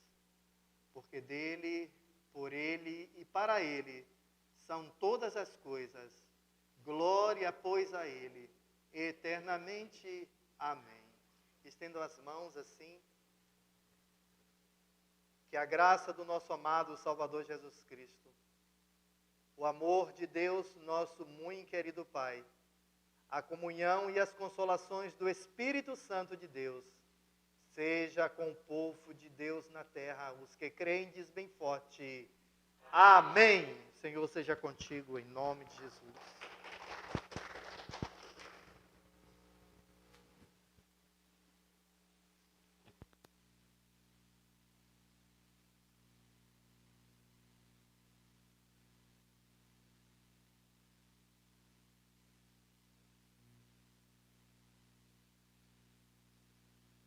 Porque dele, por Ele e para Ele são todas as coisas. Glória, pois, a Ele, eternamente. Amém. Estendo as mãos assim. Que a graça do nosso amado Salvador Jesus Cristo, o amor de Deus, nosso muito querido Pai, a comunhão e as consolações do Espírito Santo de Deus, seja com o povo de Deus na terra, os que creem, diz bem forte. Amém. Senhor, seja contigo, em nome de Jesus.